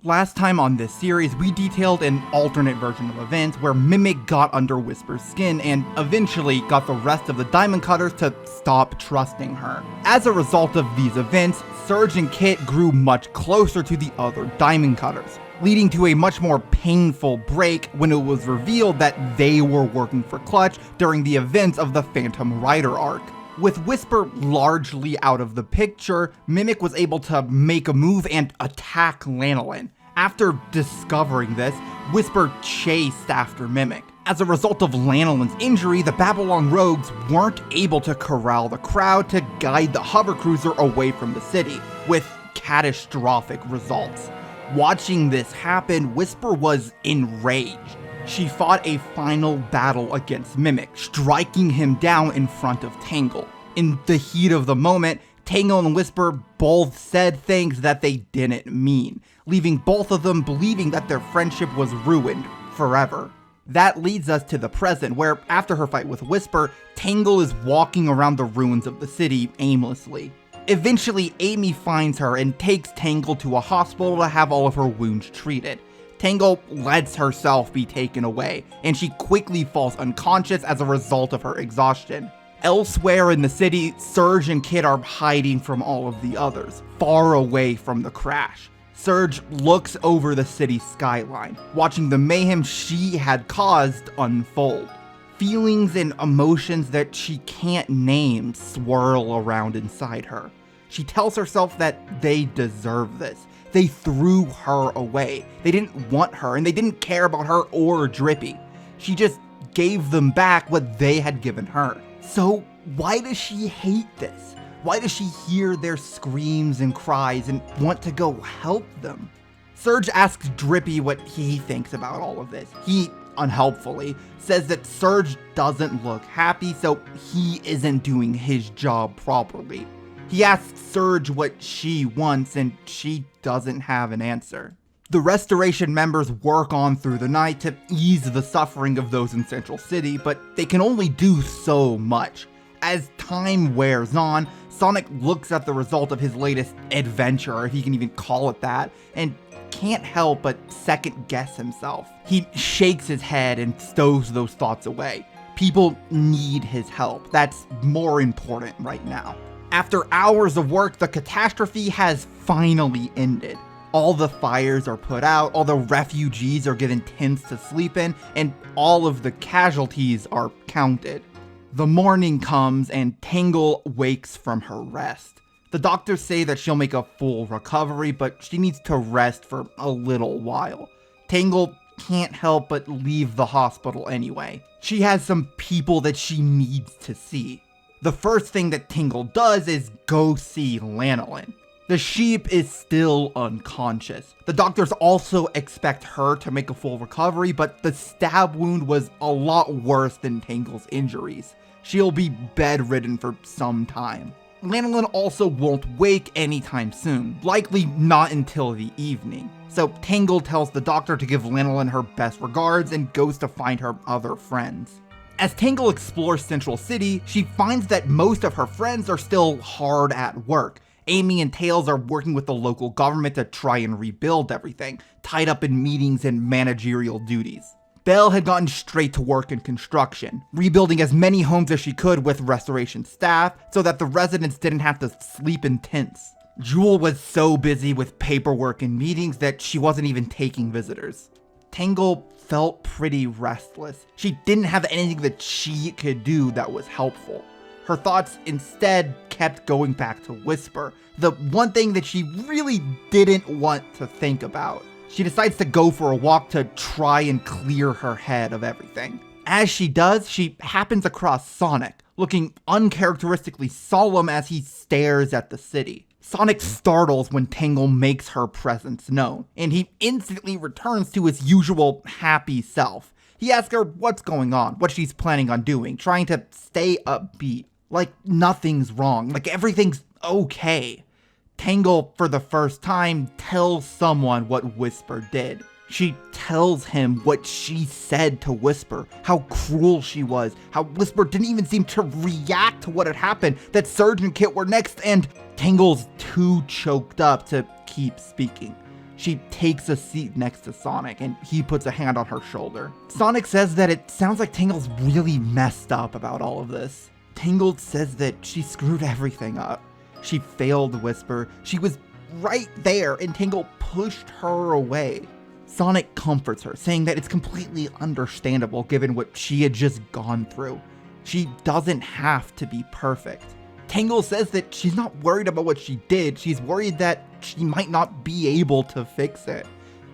Last time on this series, we detailed an alternate version of events where Mimic got under Whisper's skin and eventually got the rest of the Diamond Cutters to stop trusting her. As a result of these events, Serge and Kit grew much closer to the other Diamond Cutters, leading to a much more painful break when it was revealed that they were working for Clutch during the events of the Phantom Rider arc. With Whisper largely out of the picture, Mimic was able to make a move and attack Lanolin. After discovering this, Whisper chased after Mimic. As a result of Lanolin's injury, the Babylon rogues weren't able to corral the crowd to guide the hovercruiser away from the city, with catastrophic results. Watching this happen, Whisper was enraged. She fought a final battle against Mimic, striking him down in front of Tangle. In the heat of the moment, Tangle and Whisper both said things that they didn't mean, leaving both of them believing that their friendship was ruined forever. That leads us to the present, where after her fight with Whisper, Tangle is walking around the ruins of the city aimlessly. Eventually, Amy finds her and takes Tangle to a hospital to have all of her wounds treated. Tangle lets herself be taken away, and she quickly falls unconscious as a result of her exhaustion. Elsewhere in the city, Serge and Kit are hiding from all of the others, far away from the crash. Serge looks over the city skyline, watching the mayhem she had caused unfold. Feelings and emotions that she can't name swirl around inside her. She tells herself that they deserve this. They threw her away. They didn't want her, and they didn't care about her or Drippy. She just gave them back what they had given her. So why does she hate this? Why does she hear their screams and cries and want to go help them? Serge asks Drippy what he thinks about all of this. He, unhelpfully, says that Serge doesn't look happy, so he isn't doing his job properly. He asks Serge what she wants, and she doesn't have an answer. The Restoration members work on through the night to ease the suffering of those in Central City, but they can only do so much. As time wears on, Sonic looks at the result of his latest adventure, if he can even call it that, and can't help but second guess himself. He shakes his head and stows those thoughts away. People need his help. That's more important right now. After hours of work, the catastrophe has finally ended. All the fires are put out, all the refugees are given tents to sleep in, and all of the casualties are counted. The morning comes and Tangle wakes from her rest. The doctors say that she'll make a full recovery, but she needs to rest for a little while. Tangle can't help but leave the hospital anyway. She has some people that she needs to see. The first thing that Tangle does is go see Lanolin. The sheep is still unconscious. The doctors also expect her to make a full recovery, but the stab wound was a lot worse than Tangle's injuries. She'll be bedridden for some time. Lanolin also won't wake anytime soon, likely not until the evening. So Tangle tells the doctor to give Lanolin her best regards and goes to find her other friends. As Tangle explores Central City, she finds that most of her friends are still hard at work. Amy and Tails are working with the local government to try and rebuild everything, tied up in meetings and managerial duties. Belle had gotten straight to work in construction, rebuilding as many homes as she could with restoration staff so that the residents didn't have to sleep in tents. Jewel was so busy with paperwork and meetings that she wasn't even taking visitors. Tangle felt pretty restless. She didn't have anything that she could do that was helpful. Her thoughts instead kept going back to Whisper, the one thing that she really didn't want to think about. She decides to go for a walk to try and clear her head of everything. As she does, she happens across Sonic, looking uncharacteristically solemn as he stares at the city. Sonic startles when Tangle makes her presence known, and he instantly returns to his usual happy self. He asks her what's going on, what she's planning on doing, trying to stay upbeat, like nothing's wrong, like everything's okay. Tangle, for the first time, tells someone what Whisper did. She tells him what she said to Whisper, how cruel she was, how Whisper didn't even seem to react to what had happened, that Serge and Kit were next, and Tangle's too choked up to keep speaking. She takes a seat next to Sonic, and he puts a hand on her shoulder. Sonic says that it sounds like Tangle's really messed up about all of this. Tangle says that she screwed everything up. She failed Whisper. She was right there, and Tangle pushed her away. Sonic comforts her, saying that it's completely understandable given what she had just gone through. She doesn't have to be perfect. Tangle says that she's not worried about what she did, she's worried that she might not be able to fix it.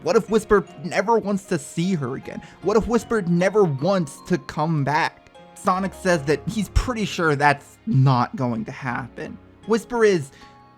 What if Whisper never wants to see her again? What if Whisper never wants to come back? Sonic says that he's pretty sure that's not going to happen. Whisper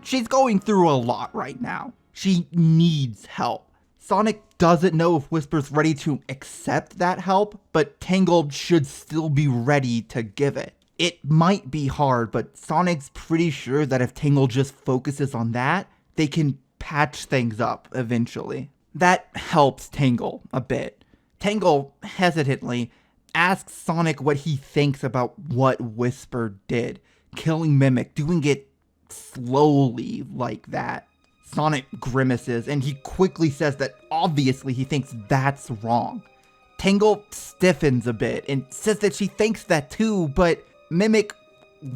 she's going through a lot right now. She needs help. Sonic doesn't know if Whisper's ready to accept that help, but Tangle should still be ready to give it. It might be hard, but Sonic's pretty sure that if Tangle just focuses on that, they can patch things up eventually. That helps Tangle a bit. Tangle hesitantly asks Sonic what he thinks about what Whisper did, killing Mimic, doing it slowly like that. Sonic grimaces, and he quickly says that obviously he thinks that's wrong. Tangle stiffens a bit and says that she thinks that too, but Mimic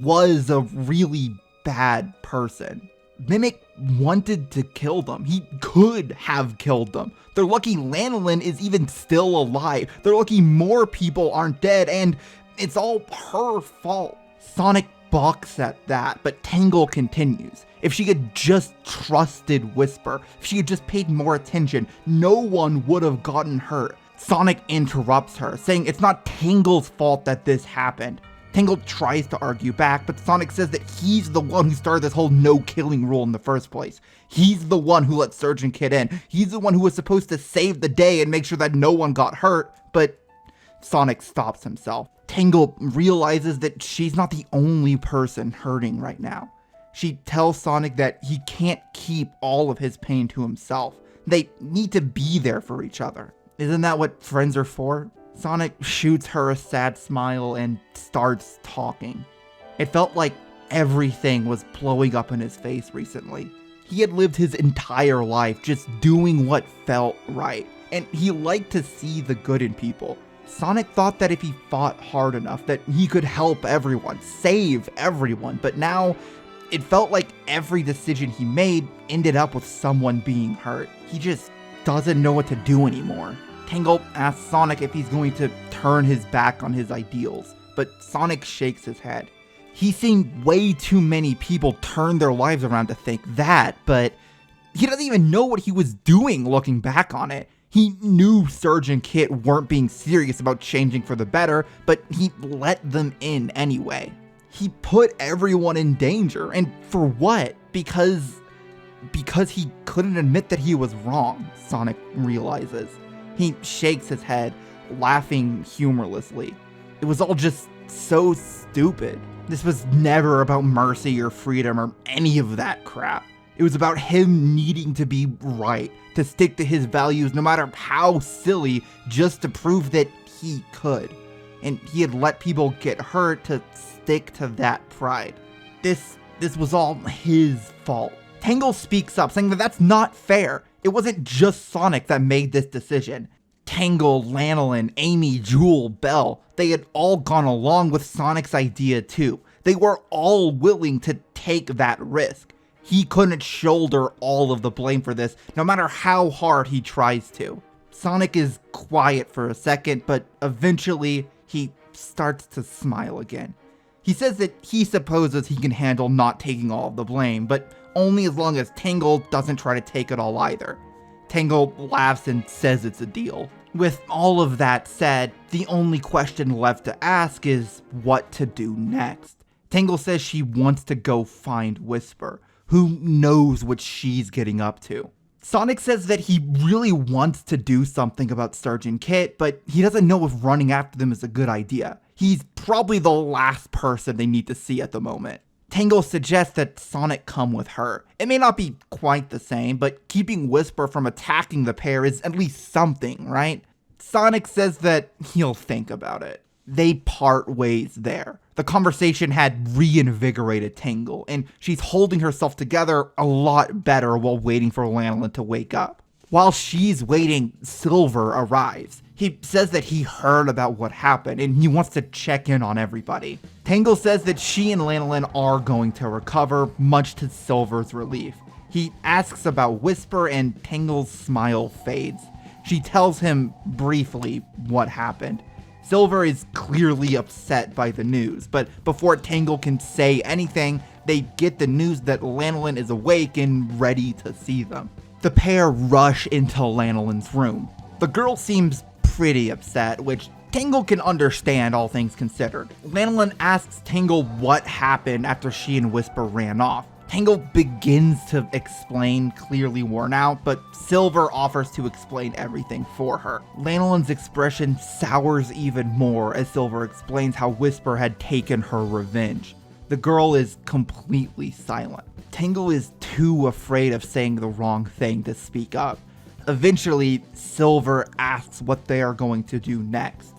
was a really bad person. Mimic wanted to kill them. He could have killed them. They're lucky Lanolin is even still alive. They're lucky more people aren't dead, and it's all her fault. Sonic balks at that, but Tangle continues. If she had just trusted Whisper, if she had just paid more attention, no one would have gotten hurt. Sonic interrupts her, saying it's not Tangle's fault that this happened. Tangle tries to argue back, but Sonic says that he's the one who started this whole no-killing rule in the first place. He's the one who let Serge and Kit in. He's the one who was supposed to save the day and make sure that no one got hurt, but Sonic stops himself. Tangle realizes that she's not the only person hurting right now. She tells Sonic that he can't keep all of his pain to himself. They need to be there for each other. Isn't that what friends are for? Sonic shoots her a sad smile and starts talking. It felt like everything was blowing up in his face recently. He had lived his entire life just doing what felt right, and he liked to see the good in people. Sonic thought that if he fought hard enough that he could help everyone, save everyone, but now it felt like every decision he made ended up with someone being hurt. He just doesn't know what to do anymore. Tangle asks Sonic if he's going to turn his back on his ideals, but Sonic shakes his head. He's seen way too many people turn their lives around to think that, but he doesn't even know what he was doing looking back on it. He knew Serge and Kit weren't being serious about changing for the better, but he let them in anyway. He put everyone in danger, and for what? Because he couldn't admit that he was wrong, Sonic realizes. He shakes his head, laughing humorlessly. It was all just so stupid. This was never about mercy or freedom or any of that crap. It was about him needing to be right, to stick to his values no matter how silly, just to prove that he could. And he had let people get hurt to stick to that pride. This was all his fault. Tangle speaks up, saying that that's not fair. It wasn't just Sonic that made this decision. Tangle, Lanolin, Amy, Jewel, Belle, they had all gone along with Sonic's idea too. They were all willing to take that risk. He couldn't shoulder all of the blame for this, no matter how hard he tries to. Sonic is quiet for a second, but eventually he starts to smile again. He says that he supposes he can handle not taking all of the blame, but only as long as Tangle doesn't try to take it all either. Tangle laughs and says it's a deal. With all of that said, the only question left to ask is what to do next. Tangle says she wants to go find Whisper. Who knows what she's getting up to? Sonic says that he really wants to do something about Serge and Kit, but he doesn't know if running after them is a good idea. He's probably the last person they need to see at the moment. Tangle suggests that Sonic come with her. It may not be quite the same, but keeping Whisper from attacking the pair is at least something, right? Sonic says that he'll think about it. They part ways there. The conversation had reinvigorated Tangle, and she's holding herself together a lot better while waiting for Lanolin to wake up. While she's waiting, Silver arrives. He says that he heard about what happened and he wants to check in on everybody. Tangle says that she and Lanolin are going to recover, much to Silver's relief. He asks about Whisper and Tangle's smile fades. She tells him briefly what happened. Silver is clearly upset by the news, but before Tangle can say anything, they get the news that Lanolin is awake and ready to see them. The pair rush into Lanolin's room. The girl seems pretty upset, which Tangle can understand, all things considered. Lanolin asks Tangle what happened after she and Whisper ran off. Tangle begins to explain, clearly worn out, but Silver offers to explain everything for her. Lanolin's expression sours even more as Silver explains how Whisper had taken her revenge. The girl is completely silent. Tangle is too afraid of saying the wrong thing to speak up. Eventually, Silver asks what they are going to do next.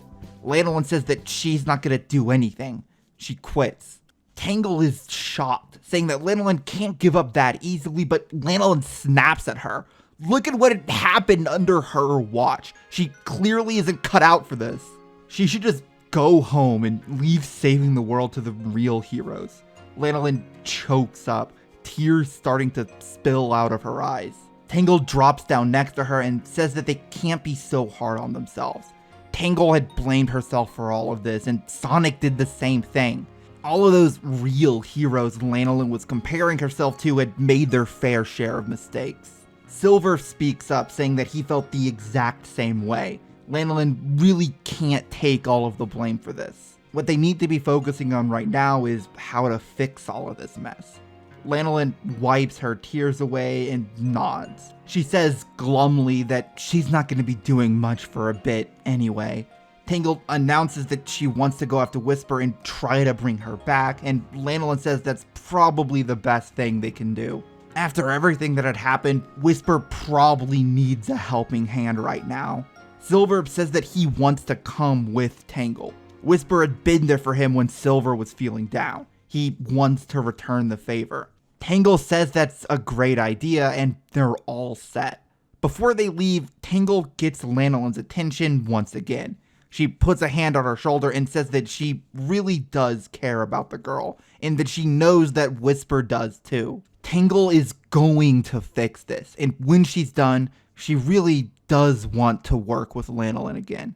Lanolin says that she's not going to do anything. She quits. Tangle is shocked, saying that Lanolin can't give up that easily, but Lanolin snaps at her. Look at what had happened under her watch. She clearly isn't cut out for this. She should just go home and leave saving the world to the real heroes. Lanolin chokes up, tears starting to spill out of her eyes. Tangle drops down next to her and says that they can't be so hard on themselves. Tangle had blamed herself for all of this, and Sonic did the same thing. All of those real heroes Lanolin was comparing herself to had made their fair share of mistakes. Silver speaks up, saying that he felt the exact same way. Lanolin really can't take all of the blame for this. What they need to be focusing on right now is how to fix all of this mess. Lanolin wipes her tears away and nods. She says glumly that she's not going to be doing much for a bit anyway. Tangle announces that she wants to go after Whisper and try to bring her back, and Lanolin says that's probably the best thing they can do. After everything that had happened, Whisper probably needs a helping hand right now. Silver says that he wants to come with Tangle. Whisper had been there for him when Silver was feeling down. He wants to return the favor. Tangle says that's a great idea, and they're all set. Before they leave, Tangle gets Lanolin's attention once again. She puts a hand on her shoulder and says that she really does care about the girl, and that she knows that Whisper does too. Tangle is going to fix this, and when she's done, she really does want to work with Lanolin again.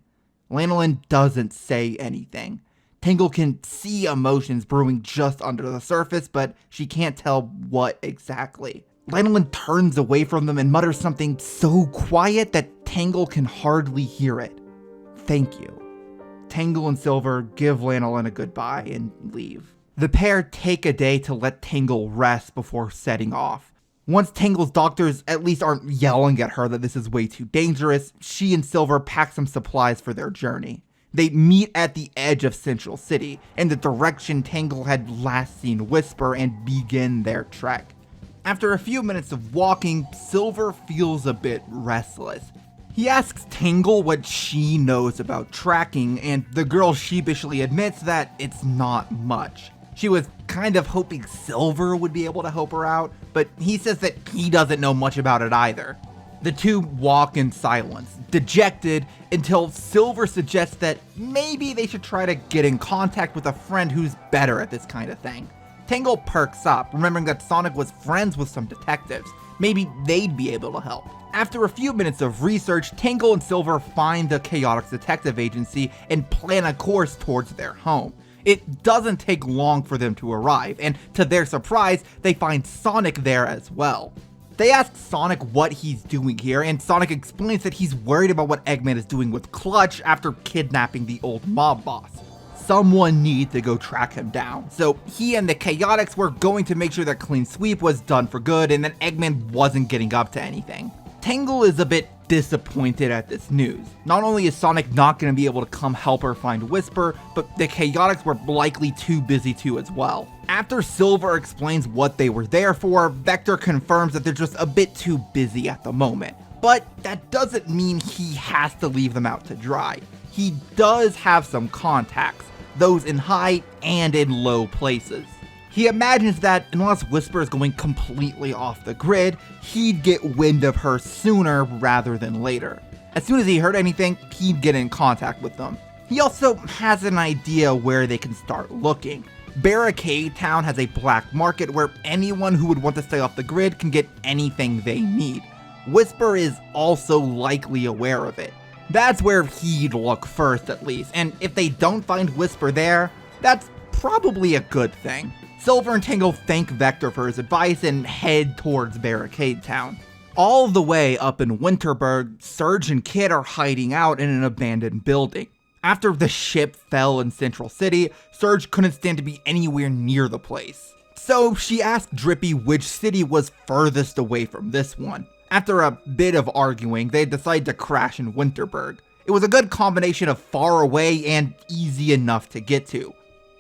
Lanolin doesn't say anything. Tangle can see emotions brewing just under the surface, but she can't tell what exactly. Lanolin turns away from them and mutters something so quiet that Tangle can hardly hear it. Thank you. Tangle and Silver give Lanolin a goodbye and leave. The pair take a day to let Tangle rest before setting off. Once Tangle's doctors at least aren't yelling at her that this is way too dangerous, she and Silver pack some supplies for their journey. They meet at the edge of Central City, in the direction Tangle had last seen Whisper, and begin their trek. After a few minutes of walking, Silver feels a bit restless. He asks Tangle what she knows about tracking, and the girl sheepishly admits that it's not much. She was kind of hoping Silver would be able to help her out, but he says that he doesn't know much about it either. The two walk in silence, dejected, until Silver suggests that maybe they should try to get in contact with a friend who's better at this kind of thing. Tangle perks up, remembering that Sonic was friends with some detectives. Maybe they'd be able to help. After a few minutes of research, Tangle and Silver find the Chaotix Detective Agency and plan a course towards their home. It doesn't take long for them to arrive, and to their surprise, they find Sonic there as well. They ask Sonic what he's doing here, and Sonic explains that he's worried about what Eggman is doing with Clutch after kidnapping the old mob boss. Someone needs to go track him down, so he and the Chaotix were going to make sure that Clean Sweep was done for good and that Eggman wasn't getting up to anything. Tangle is a bit disappointed at this news. Not only is Sonic not going to be able to come help her find Whisper, but the Chaotix were likely too busy too as well. After Silver explains what they were there for, Vector confirms that they're just a bit too busy at the moment. But that doesn't mean he has to leave them out to dry. He does have some contacts, those in high and in low places. He imagines that unless Whisper is going completely off the grid, he'd get wind of her sooner rather than later. As soon as he heard anything, he'd get in contact with them. He also has an idea where they can start looking. Barricade Town has a black market where anyone who would want to stay off the grid can get anything they need. Whisper is also likely aware of it. That's where he'd look first, at least, and if they don't find Whisper there, that's probably a good thing. Silver and Tangle thank Vector for his advice and head towards Barricade Town. All the way up in Winterberg, Serge and Kit are hiding out in an abandoned building. After the ship fell in Central City, Serge couldn't stand to be anywhere near the place. So she asked Drippy which city was furthest away from this one. After a bit of arguing, they decided to crash in Winterberg. It was a good combination of far away and easy enough to get to.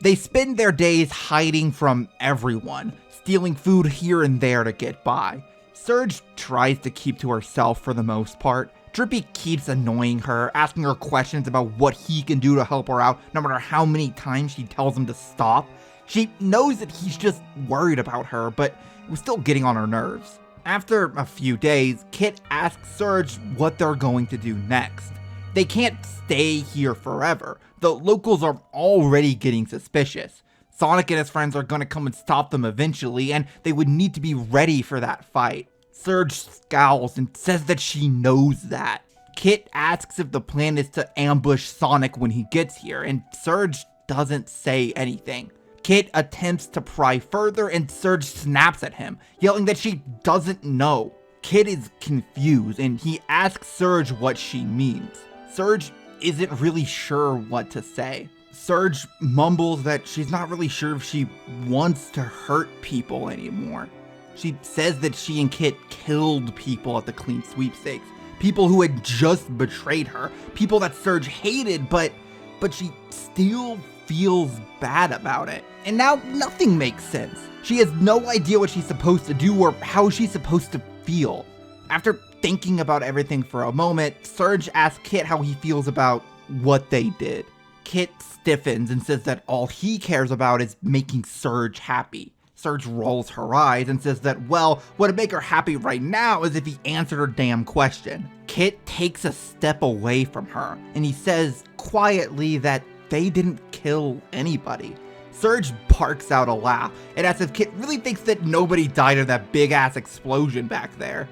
They spend their days hiding from everyone, stealing food here and there to get by. Serge tries to keep to herself for the most part. Drippy keeps annoying her, asking her questions about what he can do to help her out, no matter how many times she tells him to stop. She knows that he's just worried about her, but it was still getting on her nerves. After a few days, Kit asks Serge what they're going to do next. They can't stay here forever. The locals are already getting suspicious. Sonic and his friends are going to come and stop them eventually, and they would need to be ready for that fight. Serge scowls and says that she knows that. Kit asks if the plan is to ambush Sonic when he gets here, and Serge doesn't say anything. Kit attempts to pry further and Serge snaps at him, yelling that she doesn't know. Kit is confused and he asks Serge what she means. Serge isn't really sure what to say. Serge mumbles that she's not really sure if she wants to hurt people anymore. She says that she and Kit killed people at the clean sweepstakes. People who had just betrayed her. People that Serge hated, but she still feels bad about it. And now nothing makes sense. She has no idea what she's supposed to do or how she's supposed to feel. After thinking about everything for a moment, Serge asks Kit how he feels about what they did. Kit stiffens and says that all he cares about is making Serge happy. Serge rolls her eyes and says that, well, what'd make her happy right now is if he answered her damn question. Kit takes a step away from her, and he says quietly that they didn't kill anybody. Serge barks out a laugh and asks if Kit really thinks that nobody died in that big-ass explosion back there.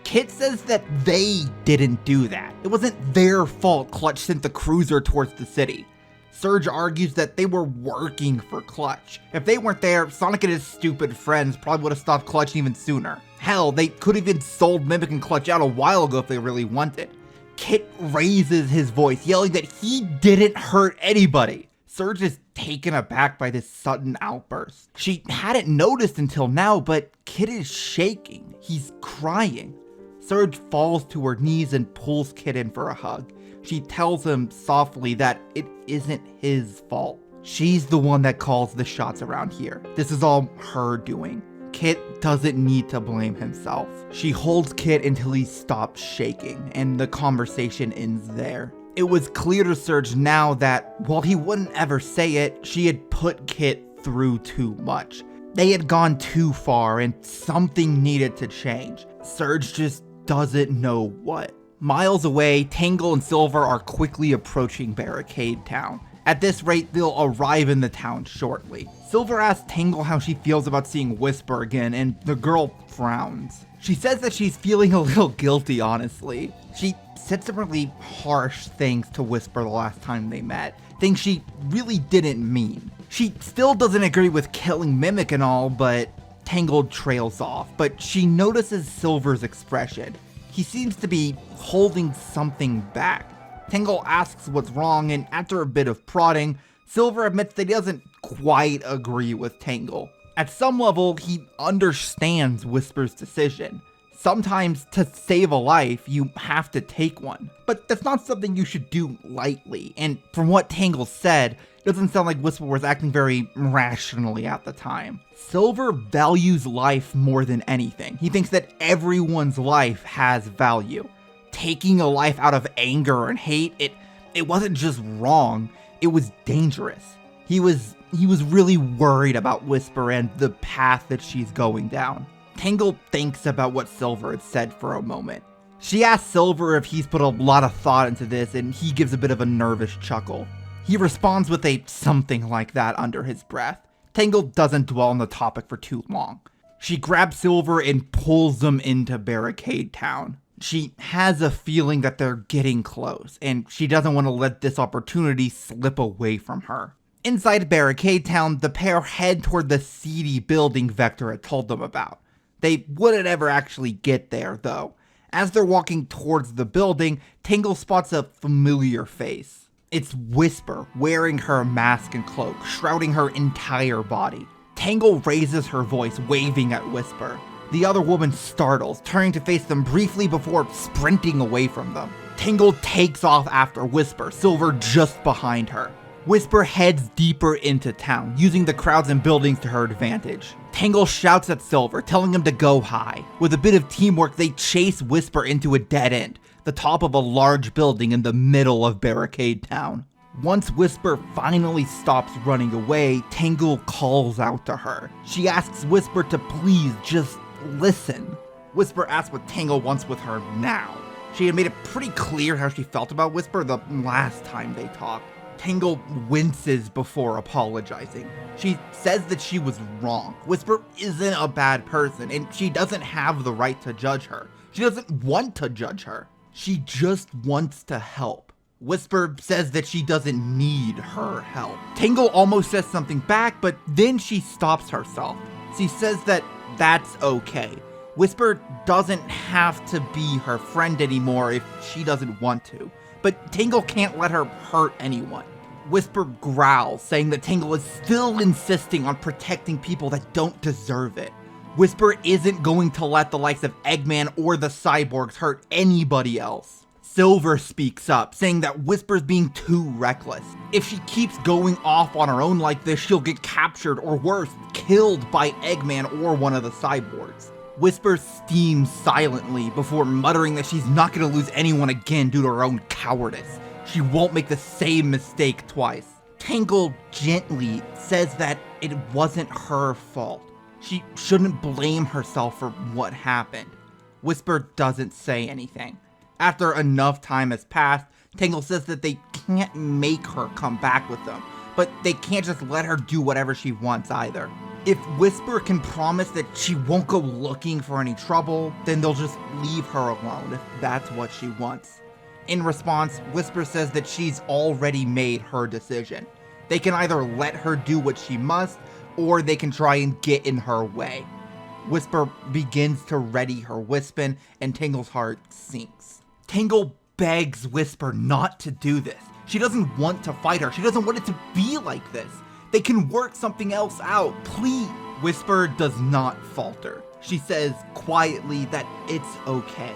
Kit says that they didn't do that. It wasn't their fault Clutch sent the cruiser towards the city. Serge argues that they were working for Clutch. If they weren't there, Sonic and his stupid friends probably would have stopped Clutch even sooner. Hell, they could have even sold Mimic and Clutch out a while ago if they really wanted. Kit raises his voice, yelling that he didn't hurt anybody. Serge is taken aback by this sudden outburst. She hadn't noticed until now, but Kit is shaking. He's crying. Serge falls to her knees and pulls Kit in for a hug. She tells him softly that it isn't his fault. She's the one that calls the shots around here. This is all her doing. Kit doesn't need to blame himself. She holds Kit until he stops shaking, and the conversation ends there. It was clear to Serge now that, while he wouldn't ever say it, she had put Kit through too much. They had gone too far, and something needed to change. Serge just doesn't know what. Miles away, Tangle and Silver are quickly approaching Barricade Town. At this rate, they'll arrive in the town shortly. Silver asks Tangle how she feels about seeing Whisper again, and the girl frowns. She says that she's feeling a little guilty, honestly. She said some really harsh things to Whisper the last time they met, things she really didn't mean. She still doesn't agree with killing Mimic and all, but Tangle trails off. But she notices Silver's expression. He seems to be holding something back. Tangle asks what's wrong, and after a bit of prodding, Silver admits that he doesn't quite agree with Tangle. At some level, he understands Whisper's decision. Sometimes, to save a life, you have to take one. But that's not something you should do lightly, and from what Tangle said, it doesn't sound like Whisper was acting very rationally at the time. Silver values life more than anything. He thinks that everyone's life has value. Taking a life out of anger and hate, it wasn't just wrong, it was dangerous. He was he was really worried about Whisper and the path that she's going down. Tangle thinks about what Silver had said for a moment. She asks Silver if he's put a lot of thought into this, and he gives a bit of a nervous chuckle. He responds with a something like that under his breath. Tangle doesn't dwell on the topic for too long. She grabs Silver and pulls them into Barricade Town. She has a feeling that they're getting close, and she doesn't want to let this opportunity slip away from her. Inside Barricade Town, the pair head toward the seedy building Vector had told them about. They wouldn't ever actually get there, though. As they're walking towards the building, Tangle spots a familiar face. It's Whisper, wearing her mask and cloak, shrouding her entire body. Tangle raises her voice, waving at Whisper. The other woman startles, turning to face them briefly before sprinting away from them. Tangle takes off after Whisper, Silver just behind her. Whisper heads deeper into town, using the crowds and buildings to her advantage. Tangle shouts at Silver, telling him to go high. With a bit of teamwork, they chase Whisper into a dead end, the top of a large building in the middle of Barricade Town. Once Whisper finally stops running away, Tangle calls out to her. She asks Whisper to please just listen. Whisper asks what Tangle wants with her now. She had made it pretty clear how she felt about Whisper the last time they talked. Tangle winces before apologizing. She says that she was wrong. Whisper isn't a bad person, and she doesn't have the right to judge her. She doesn't want to judge her. She just wants to help. Whisper says that she doesn't need her help. Tangle almost says something back, but then she stops herself. She says that that's okay. Whisper doesn't have to be her friend anymore if she doesn't want to. But Tangle can't let her hurt anyone. Whisper growls, saying that Tangle is still insisting on protecting people that don't deserve it. Whisper isn't going to let the likes of Eggman or the cyborgs hurt anybody else. Silver speaks up, saying that Whisper's being too reckless. If she keeps going off on her own like this, she'll get captured or worse, killed by Eggman or one of the cyborgs. Whisper steams silently before muttering that she's not going to lose anyone again due to her own cowardice. She won't make the same mistake twice. Tangle gently says that it wasn't her fault. She shouldn't blame herself for what happened. Whisper doesn't say anything. After enough time has passed, Tangle says that they can't make her come back with them, but they can't just let her do whatever she wants either. If Whisper can promise that she won't go looking for any trouble, then they'll just leave her alone if that's what she wants. In response, Whisper says that she's already made her decision. They can either let her do what she must, or they can try and get in her way. Whisper begins to ready her Wispin, and Tangle's heart sinks. Tangle begs Whisper not to do this. She doesn't want to fight her. She doesn't want it to be like this. They can work something else out, please. Whisper does not falter. She says quietly that it's okay.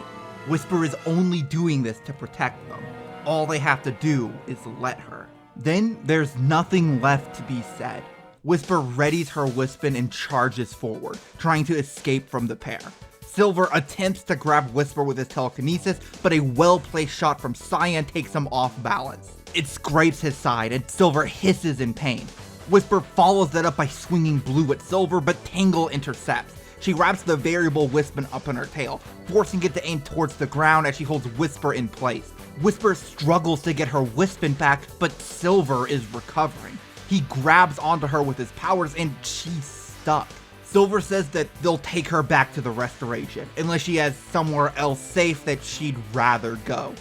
Whisper is only doing this to protect them. All they have to do is let her. Then there's nothing left to be said. Whisper readies her Wispin and charges forward, trying to escape from the pair. Silver attempts to grab Whisper with his telekinesis, but a well-placed shot from Cyan takes him off balance. It scrapes his side, and Silver hisses in pain. Whisper follows that up by swinging blue at Silver, but Tangle intercepts. She wraps the variable Wispin up in her tail, forcing it to aim towards the ground as she holds Whisper in place. Whisper struggles to get her Wispin back, but Silver is recovering. He grabs onto her with his powers, and she's stuck. Silver says that they'll take her back to the Restoration, unless she has somewhere else safe that she'd rather go.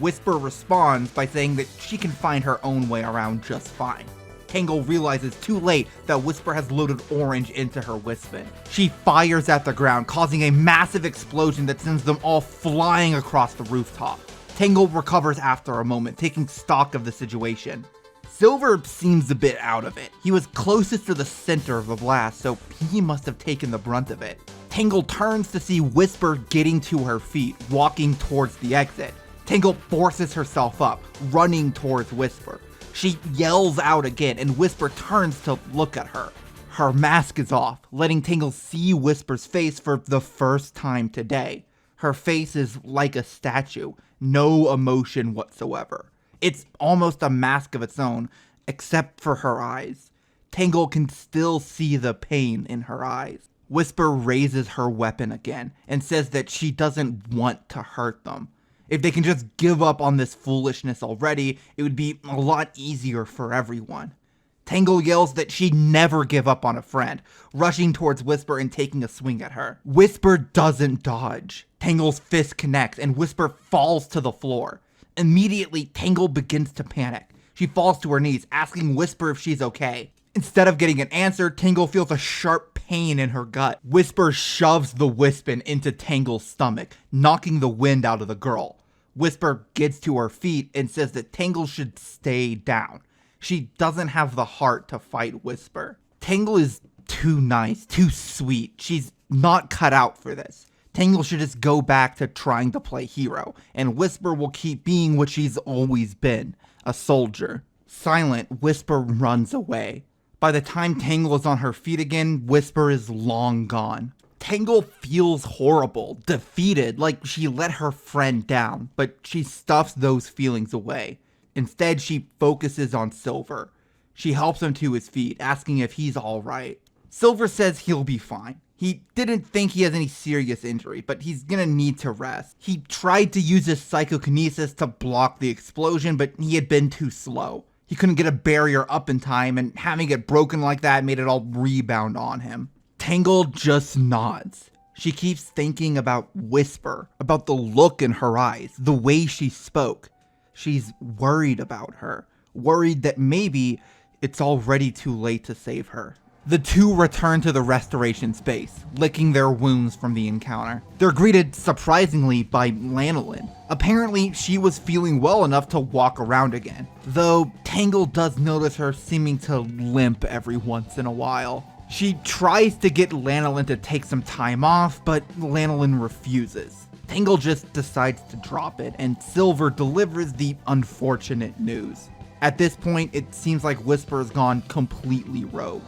Whisper responds by saying that she can find her own way around just fine. Tangle realizes too late that Whisper has loaded Orange into her Wispin. She fires at the ground, causing a massive explosion that sends them all flying across the rooftop. Tangle recovers after a moment, taking stock of the situation. Silver seems a bit out of it. He was closest to the center of the blast, so he must have taken the brunt of it. Tangle turns to see Whisper getting to her feet, walking towards the exit. Tangle forces herself up, running towards Whisper. She yells out again, and Whisper turns to look at her. Her mask is off, letting Tangle see Whisper's face for the first time today. Her face is like a statue, no emotion whatsoever. It's almost a mask of its own, except for her eyes. Tangle can still see the pain in her eyes. Whisper raises her weapon again and says that she doesn't want to hurt them. If they can just give up on this foolishness already, it would be a lot easier for everyone. Tangle yells that she'd never give up on a friend, rushing towards Whisper and taking a swing at her. Whisper doesn't dodge. Tangle's fist connects and Whisper falls to the floor. Immediately, Tangle begins to panic. She falls to her knees, asking Whisper if she's okay. Instead of getting an answer, Tangle feels a sharp pain in her gut. Whisper shoves the Wispin into Tangle's stomach, knocking the wind out of the girl. Whisper gets to her feet and says that Tangle should stay down. She doesn't have the heart to fight Whisper. Tangle is too nice, too sweet. She's not cut out for this. Tangle should just go back to trying to play hero, and Whisper will keep being what she's always been, a soldier. Silent, Whisper runs away. By the time Tangle is on her feet again, Whisper is long gone. Tangle feels horrible, defeated, like she let her friend down, but she stuffs those feelings away. Instead, she focuses on Silver. She helps him to his feet, asking if he's alright. Silver says he'll be fine. He didn't think he has any serious injury, but he's gonna need to rest. He tried to use his psychokinesis to block the explosion, but he had been too slow. He couldn't get a barrier up in time, and having it broken like that made it all rebound on him. Tangle just nods. She keeps thinking about Whisper, about the look in her eyes, the way she spoke. She's worried about her, worried that maybe it's already too late to save her. The two return to the restoration space, licking their wounds from the encounter. They're greeted, surprisingly, by Lanolin. Apparently, she was feeling well enough to walk around again, though Tangle does notice her seeming to limp every once in a while. She tries to get Lanolin to take some time off, but Lanolin refuses. Tangle just decides to drop it, and Silver delivers the unfortunate news. At this point, it seems like Whisper has gone completely rogue.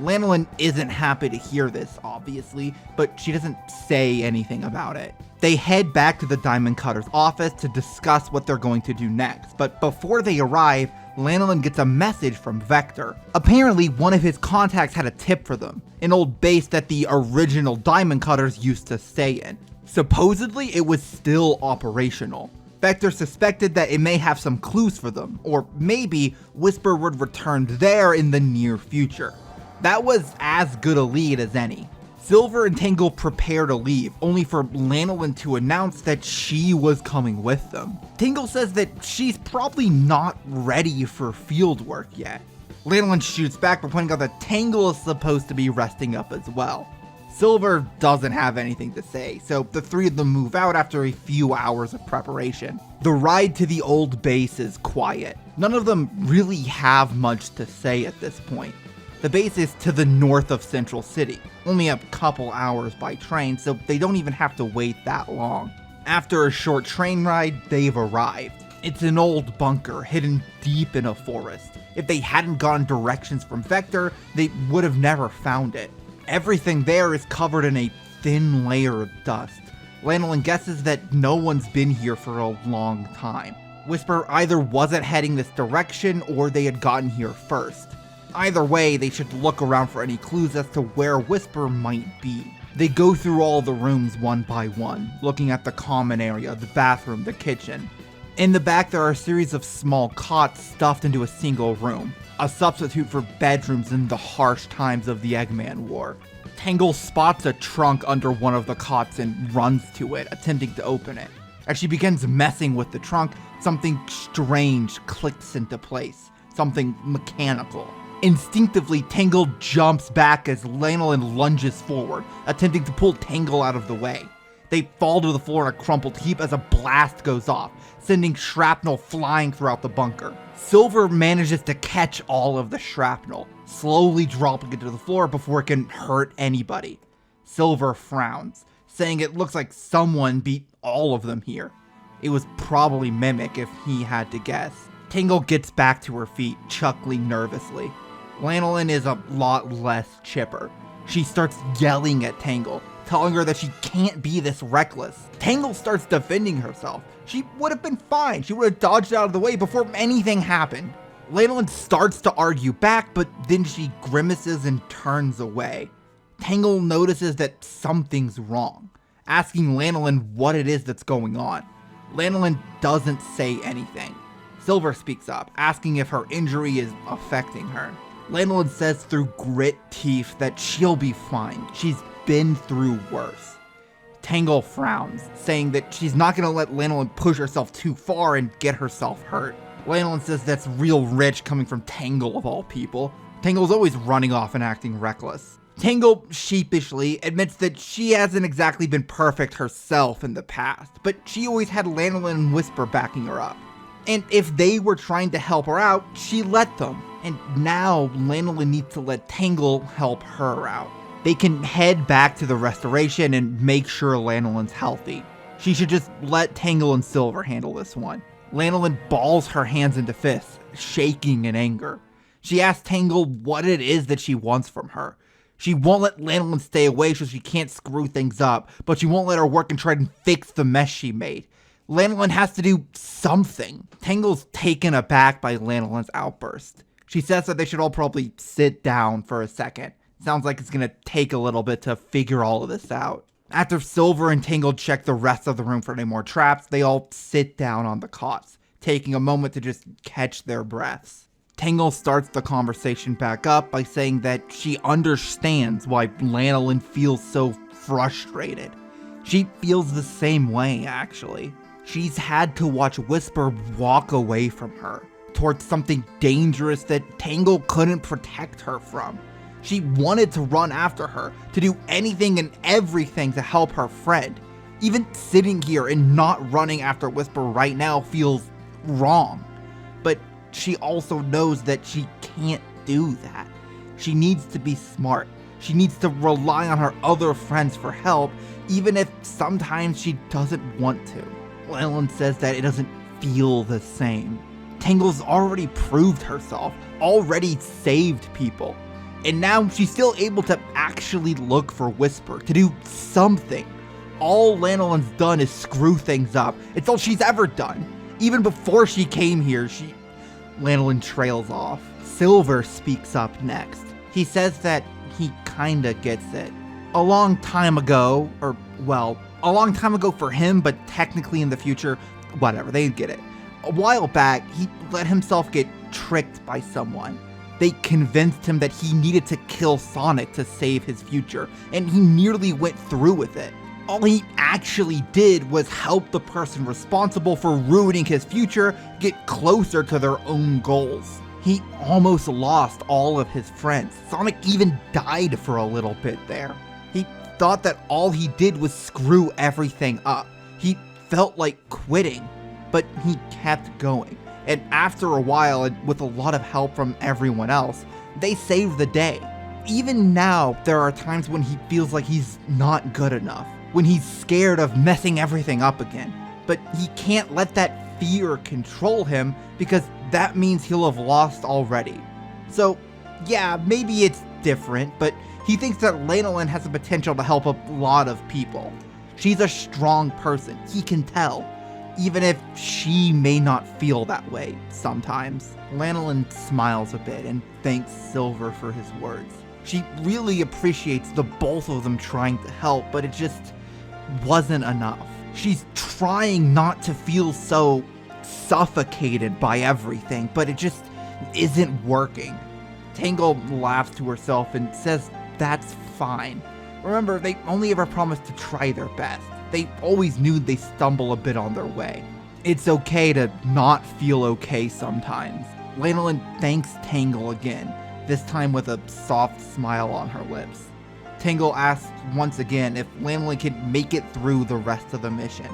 Lanolin isn't happy to hear this, obviously, but she doesn't say anything about it. They head back to the Diamond Cutter's office to discuss what they're going to do next, but before they arrive, Lanolin gets a message from Vector. Apparently, one of his contacts had a tip for them, an old base that the original Diamond Cutters used to stay in. Supposedly, it was still operational. Vector suspected that it may have some clues for them, or maybe Whisper would return there in the near future. That was as good a lead as any. Silver and Tangle prepare to leave, only for Lanolin to announce that she was coming with them. Tangle says that she's probably not ready for field work yet. Lanolin shoots back by pointing out that Tangle is supposed to be resting up as well. Silver doesn't have anything to say, so the three of them move out after a few hours of preparation. The ride to the old base is quiet. None of them really have much to say at this point. The base is to the north of Central City, only a couple hours by train, so they don't even have to wait that long. After a short train ride, they've arrived. It's an old bunker hidden deep in a forest. If they hadn't gotten directions from Vector, they would have never found it. Everything there is covered in a thin layer of dust. Lanolin guesses that no one's been here for a long time. Whisper either wasn't heading this direction or they had gotten here first. Either way, they should look around for any clues as to where Whisper might be. They go through all the rooms one by one, looking at the common area, the bathroom, the kitchen. In the back, there are a series of small cots stuffed into a single room, a substitute for bedrooms in the harsh times of the Eggman War. Tangle spots a trunk under one of the cots and runs to it, attempting to open it. As she begins messing with the trunk, something strange clicks into place, something mechanical. Instinctively, Tangle jumps back as Lanolin lunges forward, attempting to pull Tangle out of the way. They fall to the floor in a crumpled heap as a blast goes off, sending shrapnel flying throughout the bunker. Silver manages to catch all of the shrapnel, slowly dropping it to the floor before it can hurt anybody. Silver frowns, saying it looks like someone beat all of them here. It was probably Mimic if he had to guess. Tangle gets back to her feet, chuckling nervously. Lanolin is a lot less chipper. She starts yelling at Tangle, telling her that she can't be this reckless. Tangle starts defending herself. She would have been fine. She would have dodged out of the way before anything happened. Lanolin starts to argue back, but then she grimaces and turns away. Tangle notices that something's wrong, asking Lanolin what it is that's going on. Lanolin doesn't say anything. Silver speaks up, asking if her injury is affecting her. Lanolin says through grit teeth that she'll be fine. She's been through worse. Tangle frowns, saying that she's not going to let Lanolin push herself too far and get herself hurt. Lanolin says that's real rich coming from Tangle of all people. Tangle's always running off and acting reckless. Tangle sheepishly admits that she hasn't exactly been perfect herself in the past, but she always had Lanolin and Whisper backing her up. And if they were trying to help her out, she let them. And now Lanolin needs to let Tangle help her out. They can head back to the restoration and make sure Lanolin's healthy. She should just let Tangle and Silver handle this one. Lanolin balls her hands into fists, shaking in anger. She asks Tangle what it is that she wants from her. She won't let Lanolin stay away so she can't screw things up, but she won't let her work and try and fix the mess she made. Lanolin has to do something. Tangle's taken aback by Lanolin's outburst. She says that they should all probably sit down for a second. Sounds like it's gonna take a little bit to figure all of this out. After Silver and Tangle check the rest of the room for any more traps, they all sit down on the cots, taking a moment to just catch their breaths. Tangle starts the conversation back up by saying that she understands why Lanolin feels so frustrated. She feels the same way, actually. She's had to watch Whisper walk away from her, towards something dangerous that Tangle couldn't protect her from. She wanted to run after her, to do anything and everything to help her friend. Even sitting here and not running after Whisper right now feels wrong. But she also knows that she can't do that. She needs to be smart. She needs to rely on her other friends for help, even if sometimes she doesn't want to. Lanolin says that it doesn't feel the same. Tangle's already proved herself, already saved people. And now she's still able to actually look for Whisper, to do something. All Lanolin's done is screw things up. It's all she's ever done. Even before she came here, Lanolin trails off. Silver speaks up next. He says that he kinda gets it. A long time ago for him, but technically in the future, whatever, they get it. A while back, he let himself get tricked by someone. They convinced him that he needed to kill Sonic to save his future, and he nearly went through with it. All he actually did was help the person responsible for ruining his future get closer to their own goals. He almost lost all of his friends. Sonic even died for a little bit there. He thought that all he did was screw everything up. He felt like quitting, but he kept going. And after a while, and with a lot of help from everyone else, they saved the day. Even now, there are times when he feels like he's not good enough, when he's scared of messing everything up again. But he can't let that fear control him, because that means he'll have lost already. So, yeah, maybe it's different, but he thinks that Lanolin has the potential to help a lot of people. She's a strong person, he can tell, even if she may not feel that way sometimes. Lanolin smiles a bit and thanks Silver for his words. She really appreciates the both of them trying to help, but it just wasn't enough. She's trying not to feel so suffocated by everything, but it just isn't working. Tangle laughs to herself and says that's fine. Remember, they only ever promised to try their best. They always knew they stumble a bit on their way. It's okay to not feel okay sometimes. Lanolin thanks Tangle again, this time with a soft smile on her lips. Tangle asks once again if Lanolin can make it through the rest of the mission.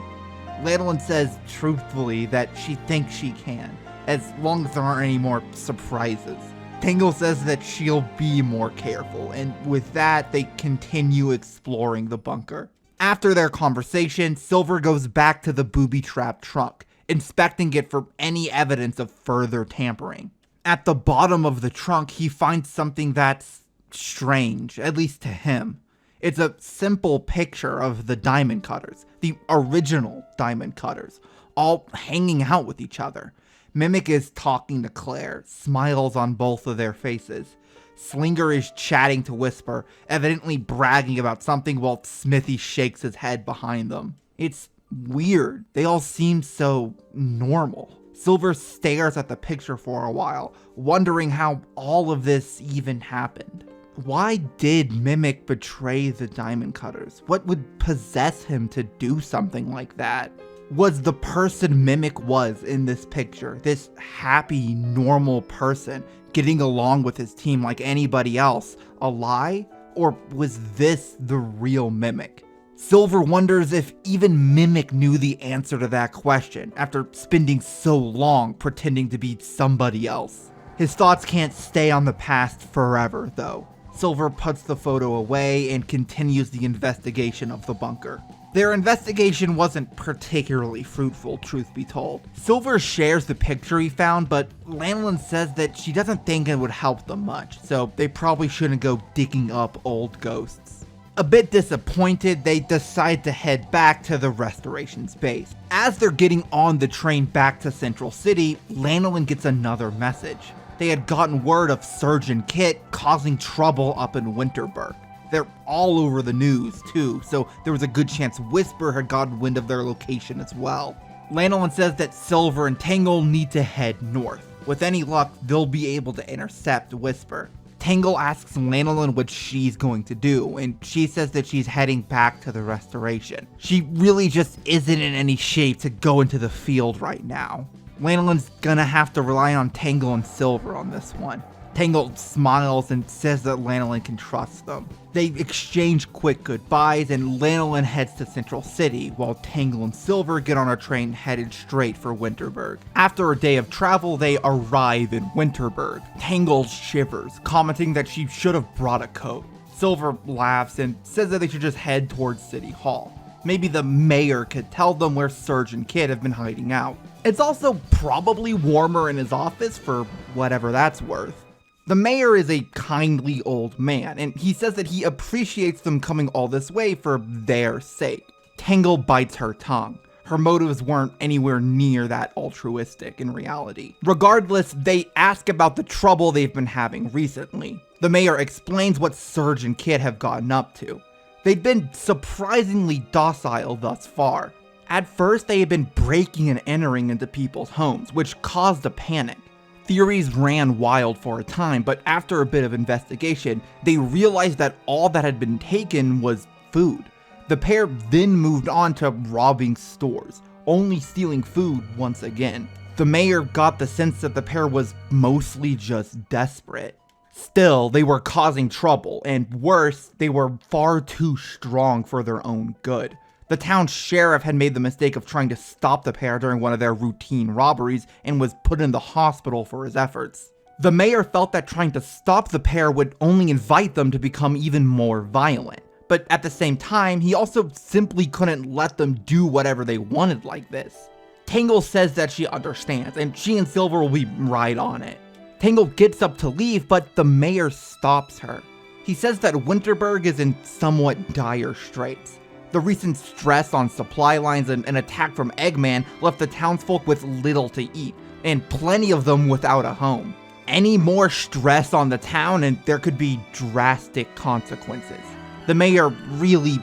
Lanolin says truthfully that she thinks she can, as long as there aren't any more surprises. Tangle says that she'll be more careful, and with that, they continue exploring the bunker. After their conversation, Silver goes back to the booby-trapped trunk, inspecting it for any evidence of further tampering. At the bottom of the trunk, he finds something that's strange, at least to him. It's a simple picture of the diamond cutters, the original diamond cutters, all hanging out with each other. Mimic is talking to Claire, smiles on both of their faces. Slinger is chatting to Whisper, evidently bragging about something while Smithy shakes his head behind them. It's weird. They all seem so normal. Silver stares at the picture for a while, wondering how all of this even happened. Why did Mimic betray the Diamond Cutters? What would possess him to do something like that? Was the person Mimic was in this picture, this happy, normal person, getting along with his team like anybody else, a lie? Or was this the real Mimic? Silver wonders if even Mimic knew the answer to that question after spending so long pretending to be somebody else. His thoughts can't stay on the past forever, though. Silver puts the photo away and continues the investigation of the bunker. Their investigation wasn't particularly fruitful, truth be told. Silver shares the picture he found, but Lanolin says that she doesn't think it would help them much, so they probably shouldn't go digging up old ghosts. A bit disappointed, they decide to head back to the restoration's base. As they're getting on the train back to Central City, Lanolin gets another message. They had gotten word of Serge and Kit causing trouble up in Winterberg. They're all over the news too, so there was a good chance Whisper had gotten wind of their location as well. Lanolin says that Silver and Tangle need to head north. With any luck, they'll be able to intercept Whisper. Tangle asks Lanolin what she's going to do, and she says that she's heading back to the restoration. She really just isn't in any shape to go into the field right now. Lanolin's gonna have to rely on Tangle and Silver on this one. Tangle smiles and says that Lanolin can trust them. They exchange quick goodbyes and Lanolin heads to Central City while Tangle and Silver get on a train headed straight for Winterberg. After a day of travel, they arrive in Winterberg. Tangle shivers, commenting that she should have brought a coat. Silver laughs and says that they should just head towards City Hall. Maybe the mayor could tell them where Serge and Kit have been hiding out. It's also probably warmer in his office for whatever that's worth. The mayor is a kindly old man, and he says that he appreciates them coming all this way for their sake. Tangle bites her tongue. Her motives weren't anywhere near that altruistic in reality. Regardless, they ask about the trouble they've been having recently. The mayor explains what Serge and Kit have gotten up to. They'd been surprisingly docile thus far. At first, they had been breaking and entering into people's homes, which caused a panic. Theories ran wild for a time, but after a bit of investigation, they realized that all that had been taken was food. The pair then moved on to robbing stores, only stealing food once again. The mayor got the sense that the pair was mostly just desperate. Still, they were causing trouble, and worse, they were far too strong for their own good. The town sheriff had made the mistake of trying to stop the pair during one of their routine robberies and was put in the hospital for his efforts. The mayor felt that trying to stop the pair would only invite them to become even more violent. But at the same time, he also simply couldn't let them do whatever they wanted like this. Tangle says that she understands, and she and Silver will be right on it. Tangle gets up to leave, but the mayor stops her. He says that Winterberg is in somewhat dire straits. The recent stress on supply lines and an attack from Eggman left the townsfolk with little to eat, and plenty of them without a home. Any more stress on the town and there could be drastic consequences. The mayor really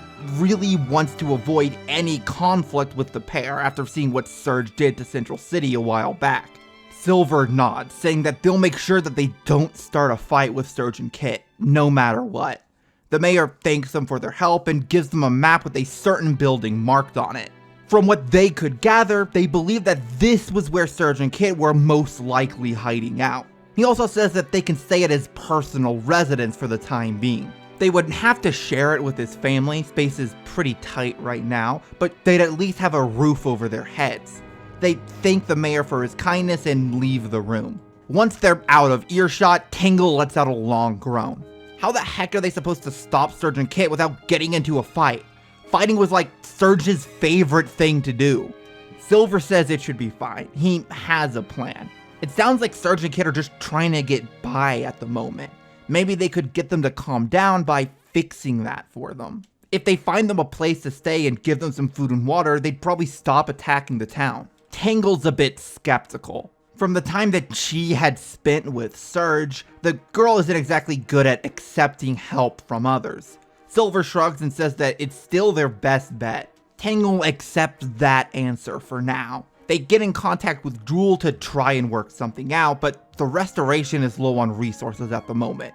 wants to avoid any conflict with the pair after seeing what Serge did to Central City a while back. Silver nods, saying that they'll make sure that they don't start a fight with Serge and Kit, no matter what. The mayor thanks them for their help and gives them a map with a certain building marked on it. From what they could gather, they believe that this was where Serge and Kit were most likely hiding out. He also says that they can stay at his personal residence for the time being. They would have to share it with his family, space is pretty tight right now, but they'd at least have a roof over their heads. They thank the mayor for his kindness and leave the room. Once they're out of earshot, Tangle lets out a long groan. How the heck are they supposed to stop Serge and Kit without getting into a fight? Fighting was like Serge's favorite thing to do. Silver says it should be fine. He has a plan. It sounds like Serge and Kit are just trying to get by at the moment. Maybe they could get them to calm down by fixing that for them. If they find them a place to stay and give them some food and water, they'd probably stop attacking the town. Tangle's a bit skeptical. From the time that she had spent with Serge, the girl isn't exactly good at accepting help from others. Silver shrugs and says that it's still their best bet. Tangle accepts that answer for now. They get in contact with Jewel to try and work something out, but the restoration is low on resources at the moment.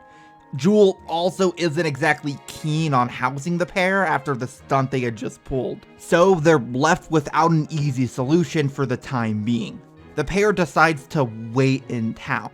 Jewel also isn't exactly keen on housing the pair after the stunt they had just pulled, so they're left without an easy solution for the time being. The pair decides to wait in town.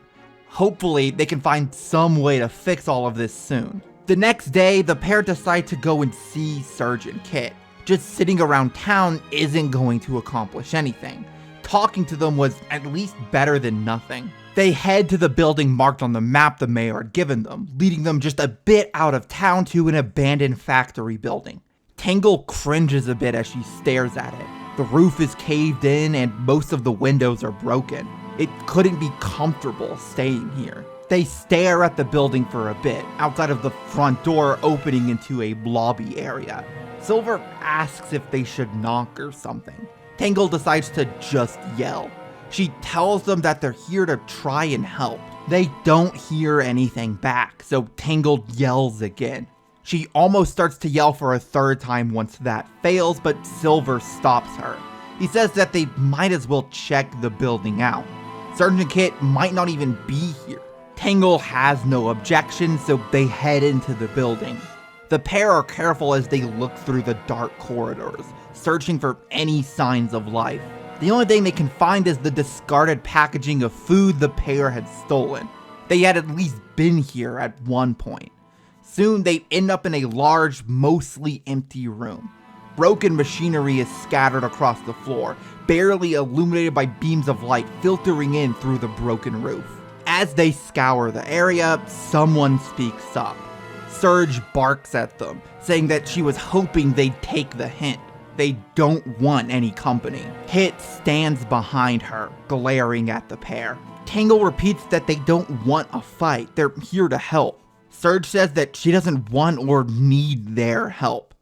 Hopefully, they can find some way to fix all of this soon. The next day, the pair decide to go and see Serge and Kit. Just sitting around town isn't going to accomplish anything. Talking to them was at least better than nothing. They head to the building marked on the map the mayor had given them, leading them just a bit out of town to an abandoned factory building. Tangle cringes a bit as she stares at it. The roof is caved in and most of the windows are broken. It couldn't be comfortable staying here. They stare at the building for a bit, outside of the front door opening into a lobby area. Silver asks if they should knock or something. Tangle decides to just yell. She tells them that they're here to try and help. They don't hear anything back, so Tangle yells again. She almost starts to yell for a third time once that fails, but Silver stops her. He says that they might as well check the building out. Serge and Kit might not even be here. Tangle has no objection, so they head into the building. The pair are careful as they look through the dark corridors, searching for any signs of life. The only thing they can find is the discarded packaging of food the pair had stolen. They had at least been here at one point. Soon they end up in a large, mostly empty room. Broken machinery is scattered across the floor, barely illuminated by beams of light filtering in through the broken roof. As they scour the area, someone speaks up. Serge barks at them, saying that she was hoping they'd take the hint. They don't want any company. Kit stands behind her, glaring at the pair. Tangle repeats that they don't want a fight, they're here to help. Serge says that she doesn't want or need their help.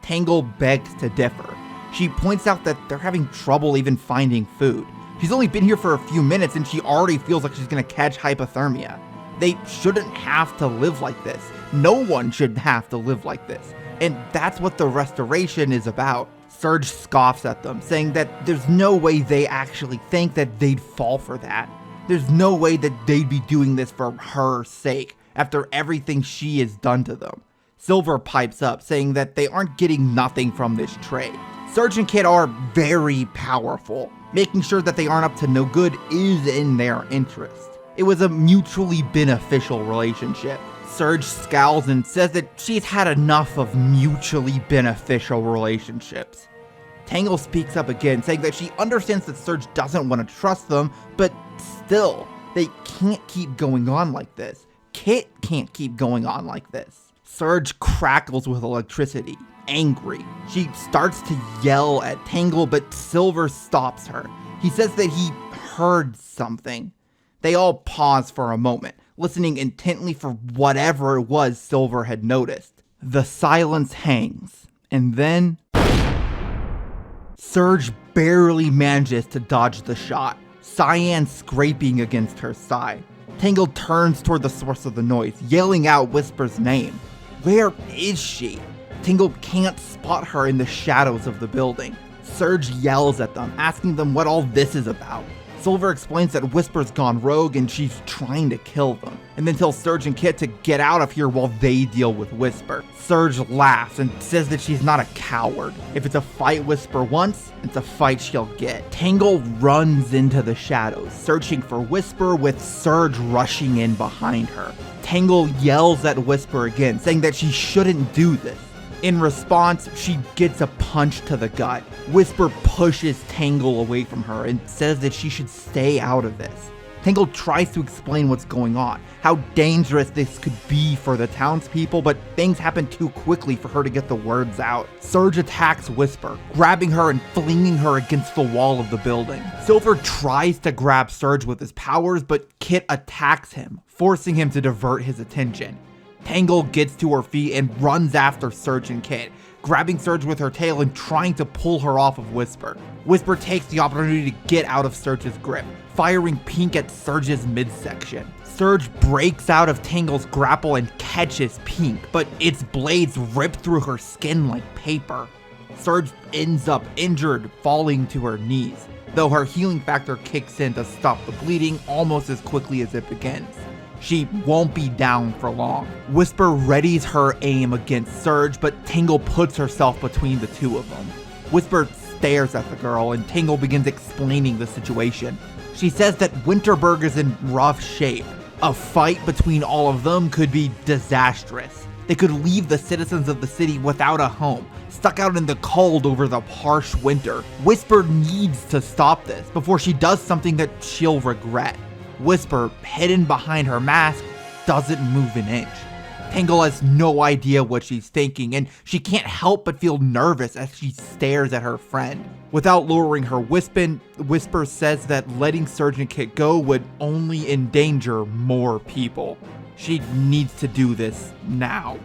Tangle begs to differ. She points out that they're having trouble even finding food. She's only been here for a few minutes and she already feels like she's gonna catch hypothermia. They shouldn't have to live like this. No one should have to live like this. And that's what the restoration is about. Serge scoffs at them, saying that there's no way they actually think that they'd fall for that. There's no way that they'd be doing this for her sake, after everything she has done to them. Silver pipes up, saying that they aren't getting nothing from this trade. Serge and Kit are very powerful. Making sure that they aren't up to no good is in their interest. It was a mutually beneficial relationship. Serge scowls and says that she's had enough of mutually beneficial relationships. Tangle speaks up again, saying that she understands that Serge doesn't want to trust them, but still, they can't keep going on like this. Kit can't keep going on like this. Serge crackles with electricity, angry. She starts to yell at Tangle, but Silver stops her. He says that he heard something. They all pause for a moment, listening intently for whatever it was Silver had noticed. The silence hangs, and then Serge barely manages to dodge the shot, cyan scraping against her side. Tangle turns toward the source of the noise, yelling out Whisper's name. Where is she? Tangle can't spot her in the shadows of the building. Serge yells at them, asking them what all this is about. Silver explains that Whisper's gone rogue and she's trying to kill them, and then tells Serge and Kit to get out of here while they deal with Whisper. Serge laughs and says that she's not a coward. If it's a fight Whisper wants, it's a fight she'll get. Tangle runs into the shadows, searching for Whisper with Serge rushing in behind her. Tangle yells at Whisper again, saying that she shouldn't do this. In response, she gets a punch to the gut. Whisper pushes Tangle away from her and says that she should stay out of this. Tangle tries to explain what's going on, how dangerous this could be for the townspeople, but things happen too quickly for her to get the words out. Serge attacks Whisper, grabbing her and flinging her against the wall of the building. Silver tries to grab Serge with his powers, but Kit attacks him, forcing him to divert his attention. Tangle gets to her feet and runs after Serge and Kit, grabbing Serge with her tail and trying to pull her off of Whisper. Whisper takes the opportunity to get out of Serge's grip, firing Pink at Serge's midsection. Serge breaks out of Tangle's grapple and catches Pink, but its blades rip through her skin like paper. Serge ends up injured, falling to her knees, though her healing factor kicks in to stop the bleeding almost as quickly as it begins. She won't be down for long. Whisper readies her aim against Serge, but Tangle puts herself between the two of them. Whisper stares at the girl, and Tangle begins explaining the situation. She says that Winterberg is in rough shape. A fight between all of them could be disastrous. They could leave the citizens of the city without a home, stuck out in the cold over the harsh winter. Whisper needs to stop this before she does something that she'll regret. Whisper, hidden behind her mask, doesn't move an inch. Tangle has no idea what she's thinking, and she can't help but feel nervous as she stares at her friend. Without lowering her weapon, Whisper says that letting Serge and Kit go would only endanger more people. She needs to do this now.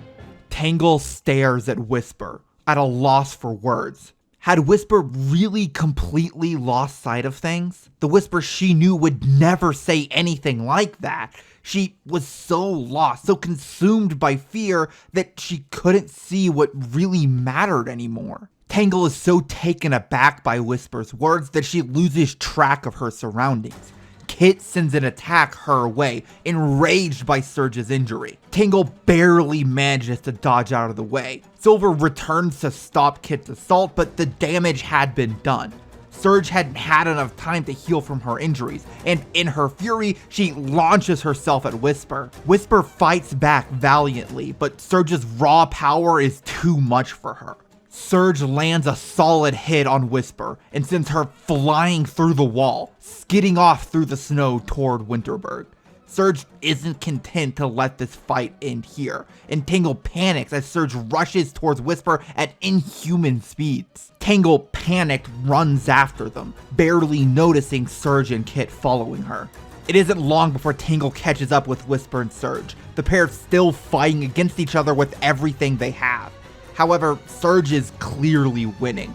Tangle stares at Whisper, at a loss for words. Had Whisper really completely lost sight of things? The Whisper she knew would never say anything like that. She was so lost, so consumed by fear that she couldn't see what really mattered anymore. Tangle is so taken aback by Whisper's words that she loses track of her surroundings. Kit sends an attack her way, enraged by Serge's injury. Tangle barely manages to dodge out of the way. Silver returns to stop Kit's assault, but the damage had been done. Serge hadn't had enough time to heal from her injuries, and in her fury, she launches herself at Whisper. Whisper fights back valiantly, but Serge's raw power is too much for her. Serge lands a solid hit on Whisper and sends her flying through the wall, skidding off through the snow toward Winterberg. Serge isn't content to let this fight end here, and Tangle panics as Serge rushes towards Whisper at inhuman speeds. Tangle, panicked, runs after them, barely noticing Serge and Kit following her. It isn't long before Tangle catches up with Whisper and Serge, the pair still fighting against each other with everything they have. However, Serge is clearly winning.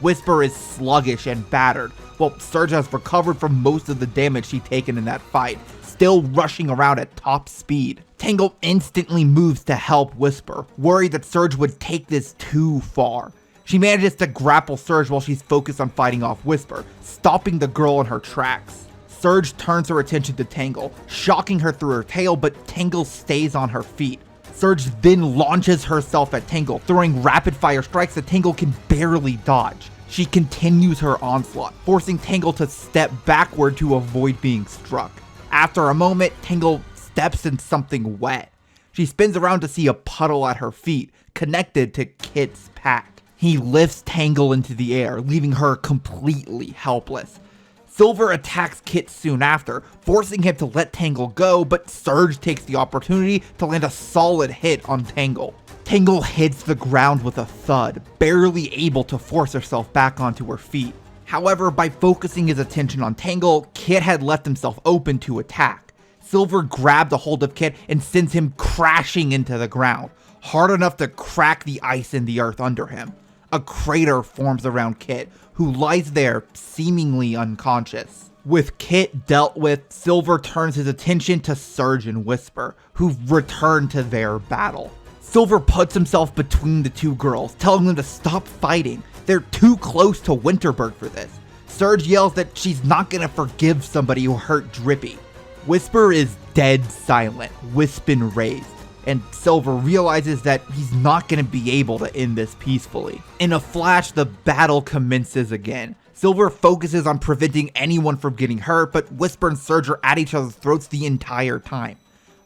Whisper is sluggish and battered, while Serge has recovered from most of the damage she'd taken in that fight, still rushing around at top speed. Tangle instantly moves to help Whisper, worried that Serge would take this too far. She manages to grapple Serge while she's focused on fighting off Whisper, stopping the girl in her tracks. Serge turns her attention to Tangle, shocking her through her tail, but Tangle stays on her feet. Serge then launches herself at Tangle, throwing rapid-fire strikes that Tangle can barely dodge. She continues her onslaught, forcing Tangle to step backward to avoid being struck. After a moment, Tangle steps in something wet. She spins around to see a puddle at her feet, connected to Kit's pack. He lifts Tangle into the air, leaving her completely helpless. Silver attacks Kit soon after, forcing him to let Tangle go, but Serge takes the opportunity to land a solid hit on Tangle. Tangle hits the ground with a thud, barely able to force herself back onto her feet. However, by focusing his attention on Tangle, Kit had left himself open to attack. Silver grabbed a hold of Kit and sends him crashing into the ground, hard enough to crack the ice in the earth under him. A crater forms around Kit, who lies there seemingly unconscious. With Kit dealt with, Silver turns his attention to Serge and Whisper, who've returned to their battle. Silver puts himself between the two girls, telling them to stop fighting. They're too close to Winterberg for this. Serge yells that she's not gonna forgive somebody who hurt Drippy. Whisper is dead silent, Wispin raised, and Silver realizes that he's not going to be able to end this peacefully. In a flash, the battle commences again. Silver focuses on preventing anyone from getting hurt, but Whisper and Serge are at each other's throats the entire time.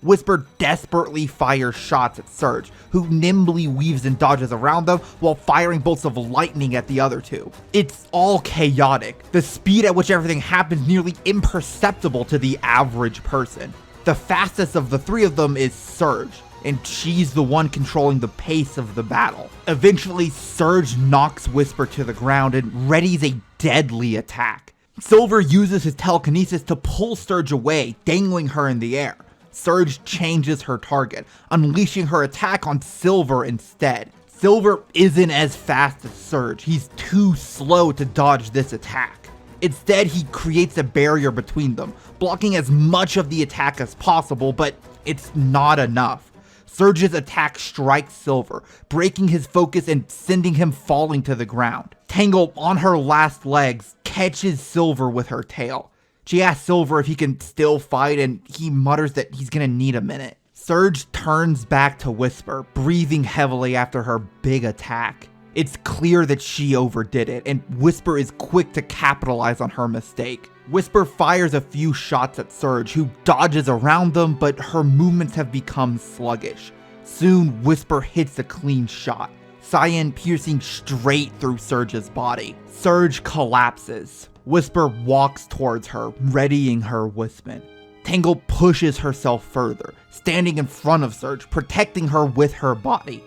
Whisper desperately fires shots at Serge, who nimbly weaves and dodges around them while firing bolts of lightning at the other two. It's all chaotic. The speed at which everything happens nearly imperceptible to the average person. The fastest of the three of them is Serge, and she's the one controlling the pace of the battle. Eventually, Serge knocks Whisper to the ground and readies a deadly attack. Silver uses his telekinesis to pull Serge away, dangling her in the air. Serge changes her target, unleashing her attack on Silver instead. Silver isn't as fast as Serge. He's too slow to dodge this attack. Instead, he creates a barrier between them, blocking as much of the attack as possible, but it's not enough. Serge's attack strikes Silver, breaking his focus and sending him falling to the ground. Tangle, on her last legs, catches Silver with her tail. She asks Silver if he can still fight, and he mutters that he's gonna need a minute. Serge turns back to Whisper, breathing heavily after her big attack. It's clear that she overdid it, and Whisper is quick to capitalize on her mistake. Whisper fires a few shots at Serge, who dodges around them, but her movements have become sluggish. Soon, Whisper hits a clean shot, cyan piercing straight through Serge's body. Serge collapses. Whisper walks towards her, readying her Wispin. Tangle pushes herself further, standing in front of Serge, protecting her with her body.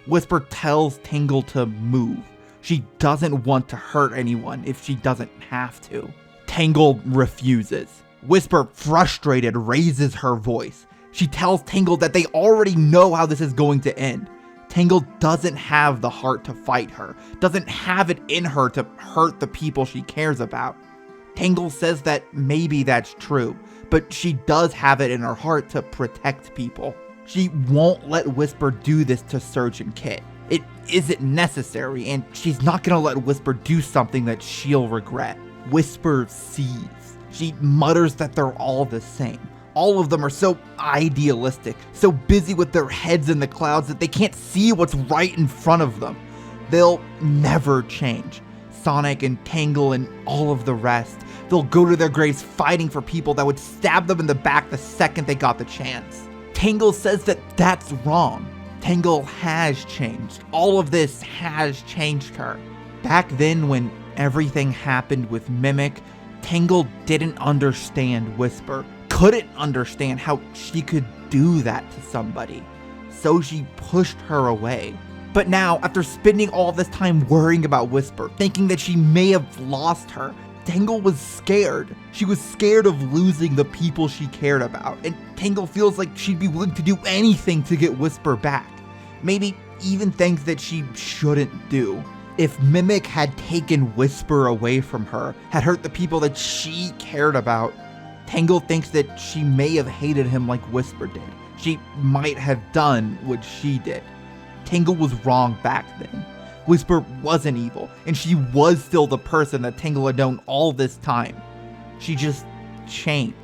Whisper tells Tangle to move. She doesn't want to hurt anyone if she doesn't have to. Tangle refuses. Whisper, frustrated, raises her voice. She tells Tangle that they already know how this is going to end. Tangle doesn't have the heart to fight her, doesn't have it in her to hurt the people she cares about. Tangle says that maybe that's true, but she does have it in her heart to protect people. She won't let Whisper do this to Serge and Kit. It isn't necessary, and she's not gonna let Whisper do something that she'll regret. Whisper sees. She mutters that they're all the same. All of them are so idealistic, so busy with their heads in the clouds that they can't see what's right in front of them. They'll never change. Sonic and Tangle and all of the rest, they'll go to their graves fighting for people that would stab them in the back the second they got the chance. Tangle says that that's wrong. Tangle has changed. All of this has changed her. Back then, when everything happened with Mimic, Tangle didn't understand Whisper, couldn't understand how she could do that to somebody. So she pushed her away. But now, after spending all this time worrying about Whisper, thinking that she may have lost her, Tangle was scared. She was scared of losing the people she cared about, and Tangle feels like she'd be willing to do anything to get Whisper back. Maybe even things that she shouldn't do. If Mimic had taken Whisper away from her, had hurt the people that she cared about, Tangle thinks that she may have hated him like Whisper did. She might have done what she did. Tangle was wrong back then. Whisper wasn't evil, and she was still the person that Tangle had known all this time. She just changed.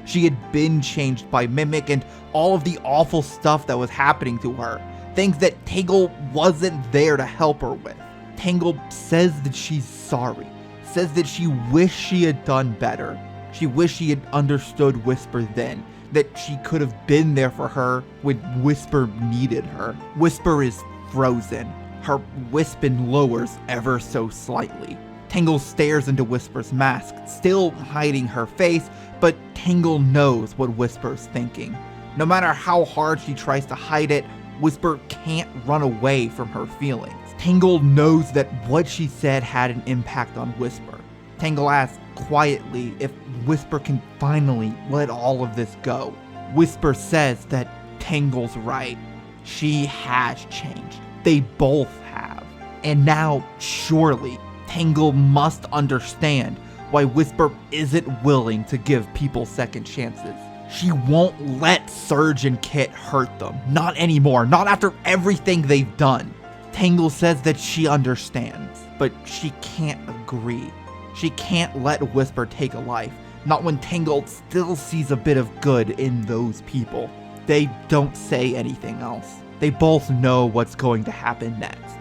She had been changed by Mimic and all of the awful stuff that was happening to her. Things that Tangle wasn't there to help her with. Tangle says that she's sorry. Says that she wished she had done better. She wished she had understood Whisper then. That she could have been there for her when Whisper needed her. Whisper is frozen. Her Wispin lowers ever so slightly. Tangle stares into Whisper's mask, still hiding her face, but Tangle knows what Whisper's thinking. No matter how hard she tries to hide it, Whisper can't run away from her feelings. Tangle knows that what she said had an impact on Whisper. Tangle asks quietly if Whisper can finally let all of this go. Whisper says that Tangle's right. She has changed. They both have. And now, surely, Tangle must understand why Whisper isn't willing to give people second chances. She won't let Serge and Kit hurt them. Not anymore. Not after everything they've done. Tangle says that she understands, but she can't agree. She can't let Whisper take a life. Not when Tangle still sees a bit of good in those people. They don't say anything else. They both know what's going to happen next.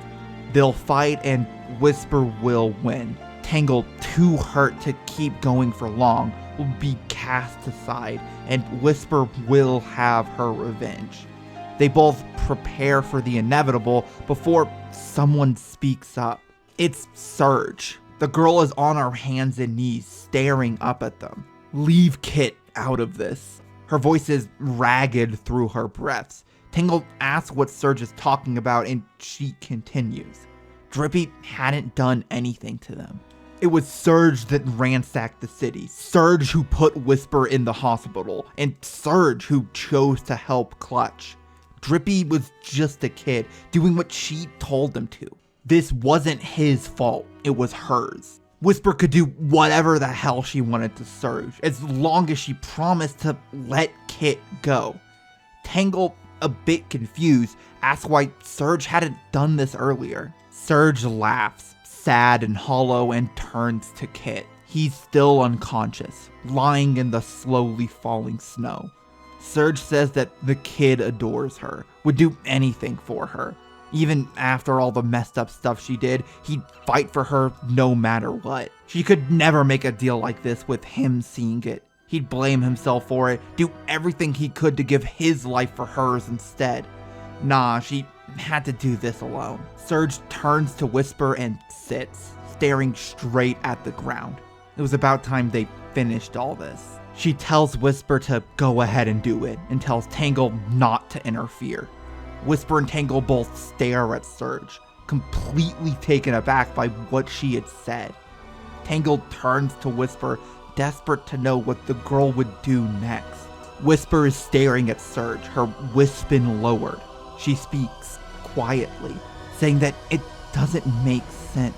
They'll fight and Whisper will win. Tangle, too hurt to keep going for long, will be cast aside and Whisper will have her revenge. They both prepare for the inevitable before someone speaks up. It's Serge. The girl is on her hands and knees staring up at them. Leave Kit out of this. Her voice is ragged through her breaths. Tangle asks what Serge is talking about and she continues. Drippy hadn't done anything to them. It was Serge that ransacked the city. Serge who put Whisper in the hospital. And Serge who chose to help Clutch. Drippy was just a kid, doing what she told him to. This wasn't his fault, it was hers. Whisper could do whatever the hell she wanted to Serge, as long as she promised to let Kit go. Tangle, a bit confused, asks why Serge hadn't done this earlier. Serge laughs, sad and hollow, and turns to Kit. He's still unconscious, lying in the slowly falling snow. Serge says that the kid adores her, would do anything for her. Even after all the messed up stuff she did, he'd fight for her no matter what. She could never make a deal like this with him seeing it. He'd blame himself for it, do everything he could to give his life for hers instead. Nah, she had to do this alone. Serge turns to Whisper and sits, staring straight at the ground. It was about time they finished all this. She tells Whisper to go ahead and do it, and tells Tangle not to interfere. Whisper and Tangle both stare at Serge, completely taken aback by what she had said. Tangle turns to Whisper, desperate to know what the girl would do next. Whisper is staring at Serge, her wispin lowered. She speaks quietly, saying that it doesn't make sense.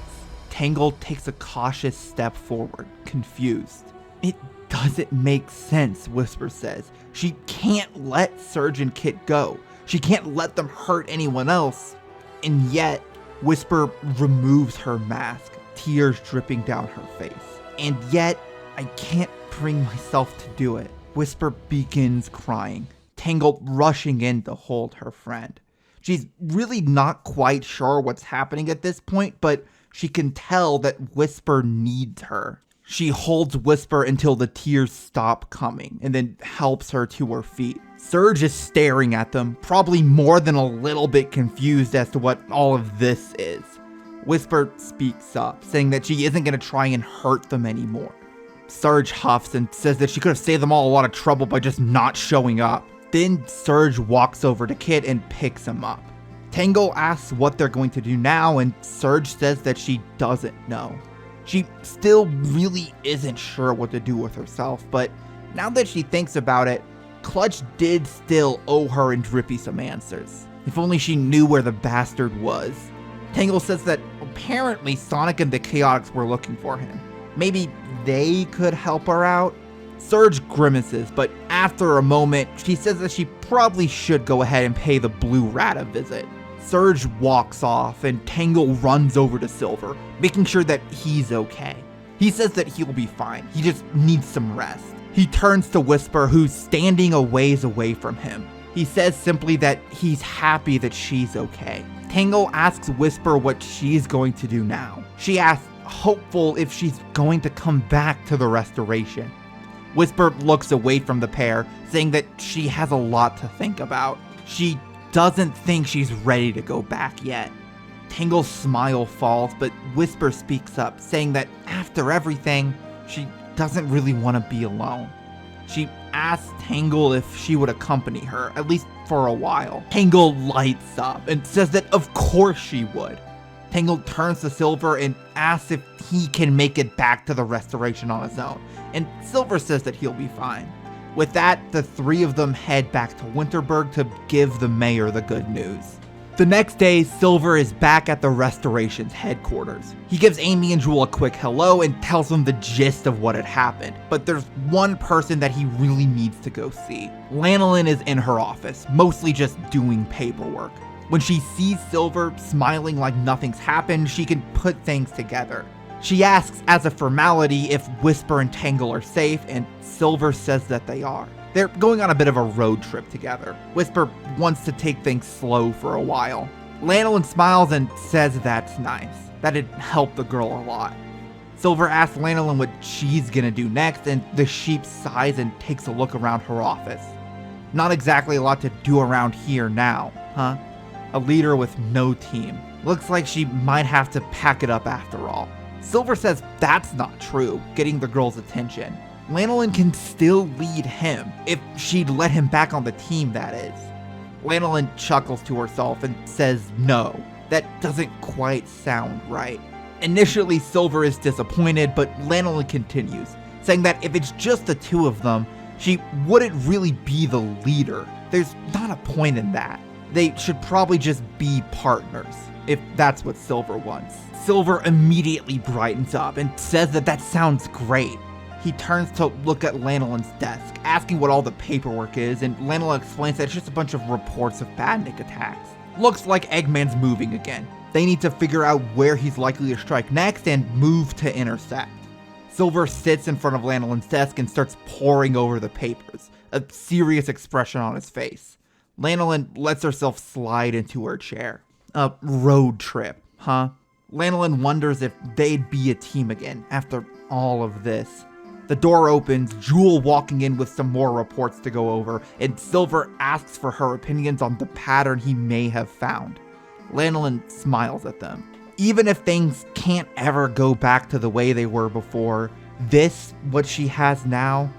Tangle takes a cautious step forward, confused. It doesn't make sense, Whisper says. She can't let Serge and Kit go. She can't let them hurt anyone else. And yet, Whisper removes her mask, tears dripping down her face. And yet, I can't bring myself to do it. Whisper begins crying, Tangle rushing in to hold her friend. She's really not quite sure what's happening at this point, but she can tell that Whisper needs her. She holds Whisper until the tears stop coming, and then helps her to her feet. Serge is staring at them, probably more than a little bit confused as to what all of this is. Whisper speaks up, saying that she isn't going to try and hurt them anymore. Serge huffs and says that she could have saved them all a lot of trouble by just not showing up. Then Serge walks over to Kit and picks him up. Tangle asks what they're going to do now, and Serge says that she doesn't know. She still really isn't sure what to do with herself, but now that she thinks about it, Clutch did still owe her and Drippy some answers. If only she knew where the bastard was. Tangle says that apparently Sonic and the Chaotix were looking for him. Maybe they could help her out? Serge grimaces, but after a moment, she says that she probably should go ahead and pay the Blue Rat a visit. Serge walks off, and Tangle runs over to Silver, making sure that he's okay. He says that he'll be fine, he just needs some rest. He turns to Whisper, who's standing a ways away from him. He says simply that he's happy that she's okay. Tangle asks Whisper what she's going to do now. She asks, hopeful if she's going to come back to the restoration. Whisper looks away from the pair, saying that she has a lot to think about. She doesn't think she's ready to go back yet. Tangle's smile falls, but Whisper speaks up, saying that after everything, she doesn't really want to be alone. She asks Tangle if she would accompany her, at least for a while. Tangle lights up and says that of course she would. Tangle turns to Silver and asks if he can make it back to the restoration on his own, and Silver says that he'll be fine. With that, the three of them head back to Winterberg to give the mayor the good news. The next day, Silver is back at the restoration's headquarters. He gives Amy and Jewel a quick hello and tells them the gist of what had happened, but there's one person that he really needs to go see. Lanolin is in her office, mostly just doing paperwork. When she sees Silver smiling like nothing's happened, she can put things together. She asks as a formality if Whisper and Tangle are safe, and Silver says that they are. They're going on a bit of a road trip together. Whisper wants to take things slow for a while. Lanolin smiles and says that's nice. That'd help the girl a lot. Silver asks Lanolin what she's gonna do next, and the sheep sighs and takes a look around her office. Not exactly a lot to do around here now, huh? A leader with no team. Looks like she might have to pack it up after all. Silver says that's not true, getting the girl's attention. Lanolin can still lead him, if she'd let him back on the team, that is. Lanolin chuckles to herself and says no. That doesn't quite sound right. Initially, Silver is disappointed, but Lanolin continues, saying that if it's just the two of them, she wouldn't really be the leader. There's not a point in that. They should probably just be partners, if that's what Silver wants. Silver immediately brightens up and says that sounds great. He turns to look at Lanolin's desk, asking what all the paperwork is, and Lanolin explains that it's just a bunch of reports of Badnik attacks. Looks like Eggman's moving again. They need to figure out where he's likely to strike next and move to intercept. Silver sits in front of Lanolin's desk and starts poring over the papers, a serious expression on his face. Lanolin lets herself slide into her chair. A road trip, huh? Lanolin wonders if they'd be a team again after all of this. The door opens, Jewel walking in with some more reports to go over, and Silver asks for her opinions on the pattern he may have found. Lanolin smiles at them. Even if things can't ever go back to the way they were before, what she has now,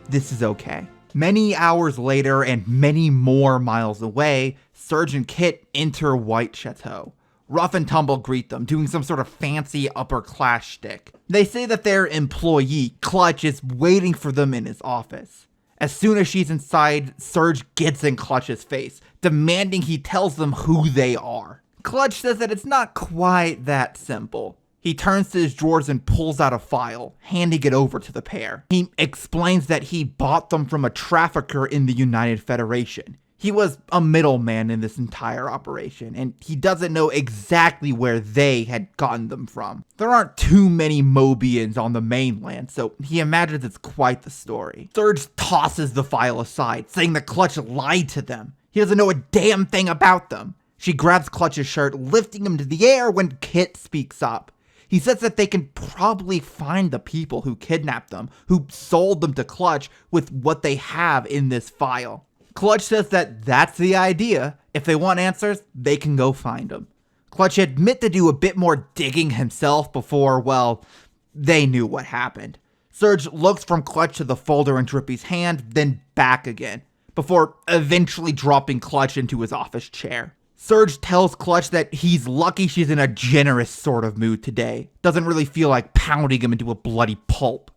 this is okay. Many hours later and many more miles away, Serge and Kit enter White Chateau. Rough and Tumble greet them, doing some sort of fancy upper-class shtick. They say that their employee, Clutch, is waiting for them in his office. As soon as she's inside, Serge gets in Clutch's face, demanding he tells them who they are. Clutch says that it's not quite that simple. He turns to his drawers and pulls out a file, handing it over to the pair. He explains that he bought them from a trafficker in the United Federation. He was a middleman in this entire operation, and he doesn't know exactly where they had gotten them from. There aren't too many Mobians on the mainland, so he imagines it's quite the story. Serge tosses the file aside, saying that Clutch lied to them. He doesn't know a damn thing about them. She grabs Clutch's shirt, lifting him to the air when Kit speaks up. He says that they can probably find the people who kidnapped them, who sold them to Clutch with what they have in this file. Clutch says that that's the idea. If they want answers, they can go find them. Clutch admits to do a bit more digging himself before, well, they knew what happened. Serge looks from Clutch to the folder in Drippy's hand, then back again, before eventually dropping Clutch into his office chair. Serge tells Clutch that he's lucky she's in a generous sort of mood today. Doesn't really feel like pounding him into a bloody pulp.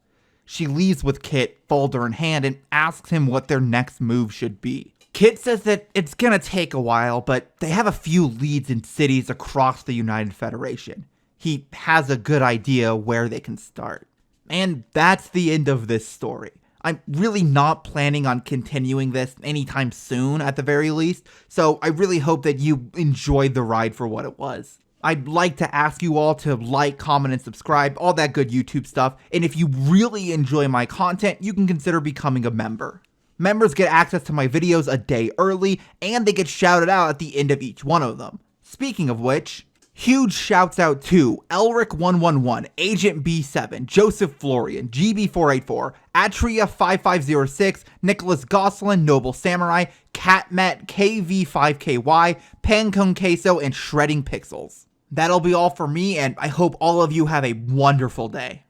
She leaves with Kit, folder in hand, and asks him what their next move should be. Kit says that it's gonna take a while, but they have a few leads in cities across the United Federation. He has a good idea where they can start. And that's the end of this story. I'm really not planning on continuing this anytime soon, at the very least, so I really hope that you enjoyed the ride for what it was. I'd like to ask you all to like, comment, and subscribe, all that good YouTube stuff, and if you really enjoy my content, you can consider becoming a member. Members get access to my videos a day early, and they get shouted out at the end of each one of them. Speaking of which, huge shouts out to Elric111, Agent B7, Joseph Florian, GB484, Atria5506, Nicholas Gosselin, Noble Samurai, Catmet, KV5KY, Pancone Queso, and Shredding Pixels. That'll be all for me, and I hope all of you have a wonderful day.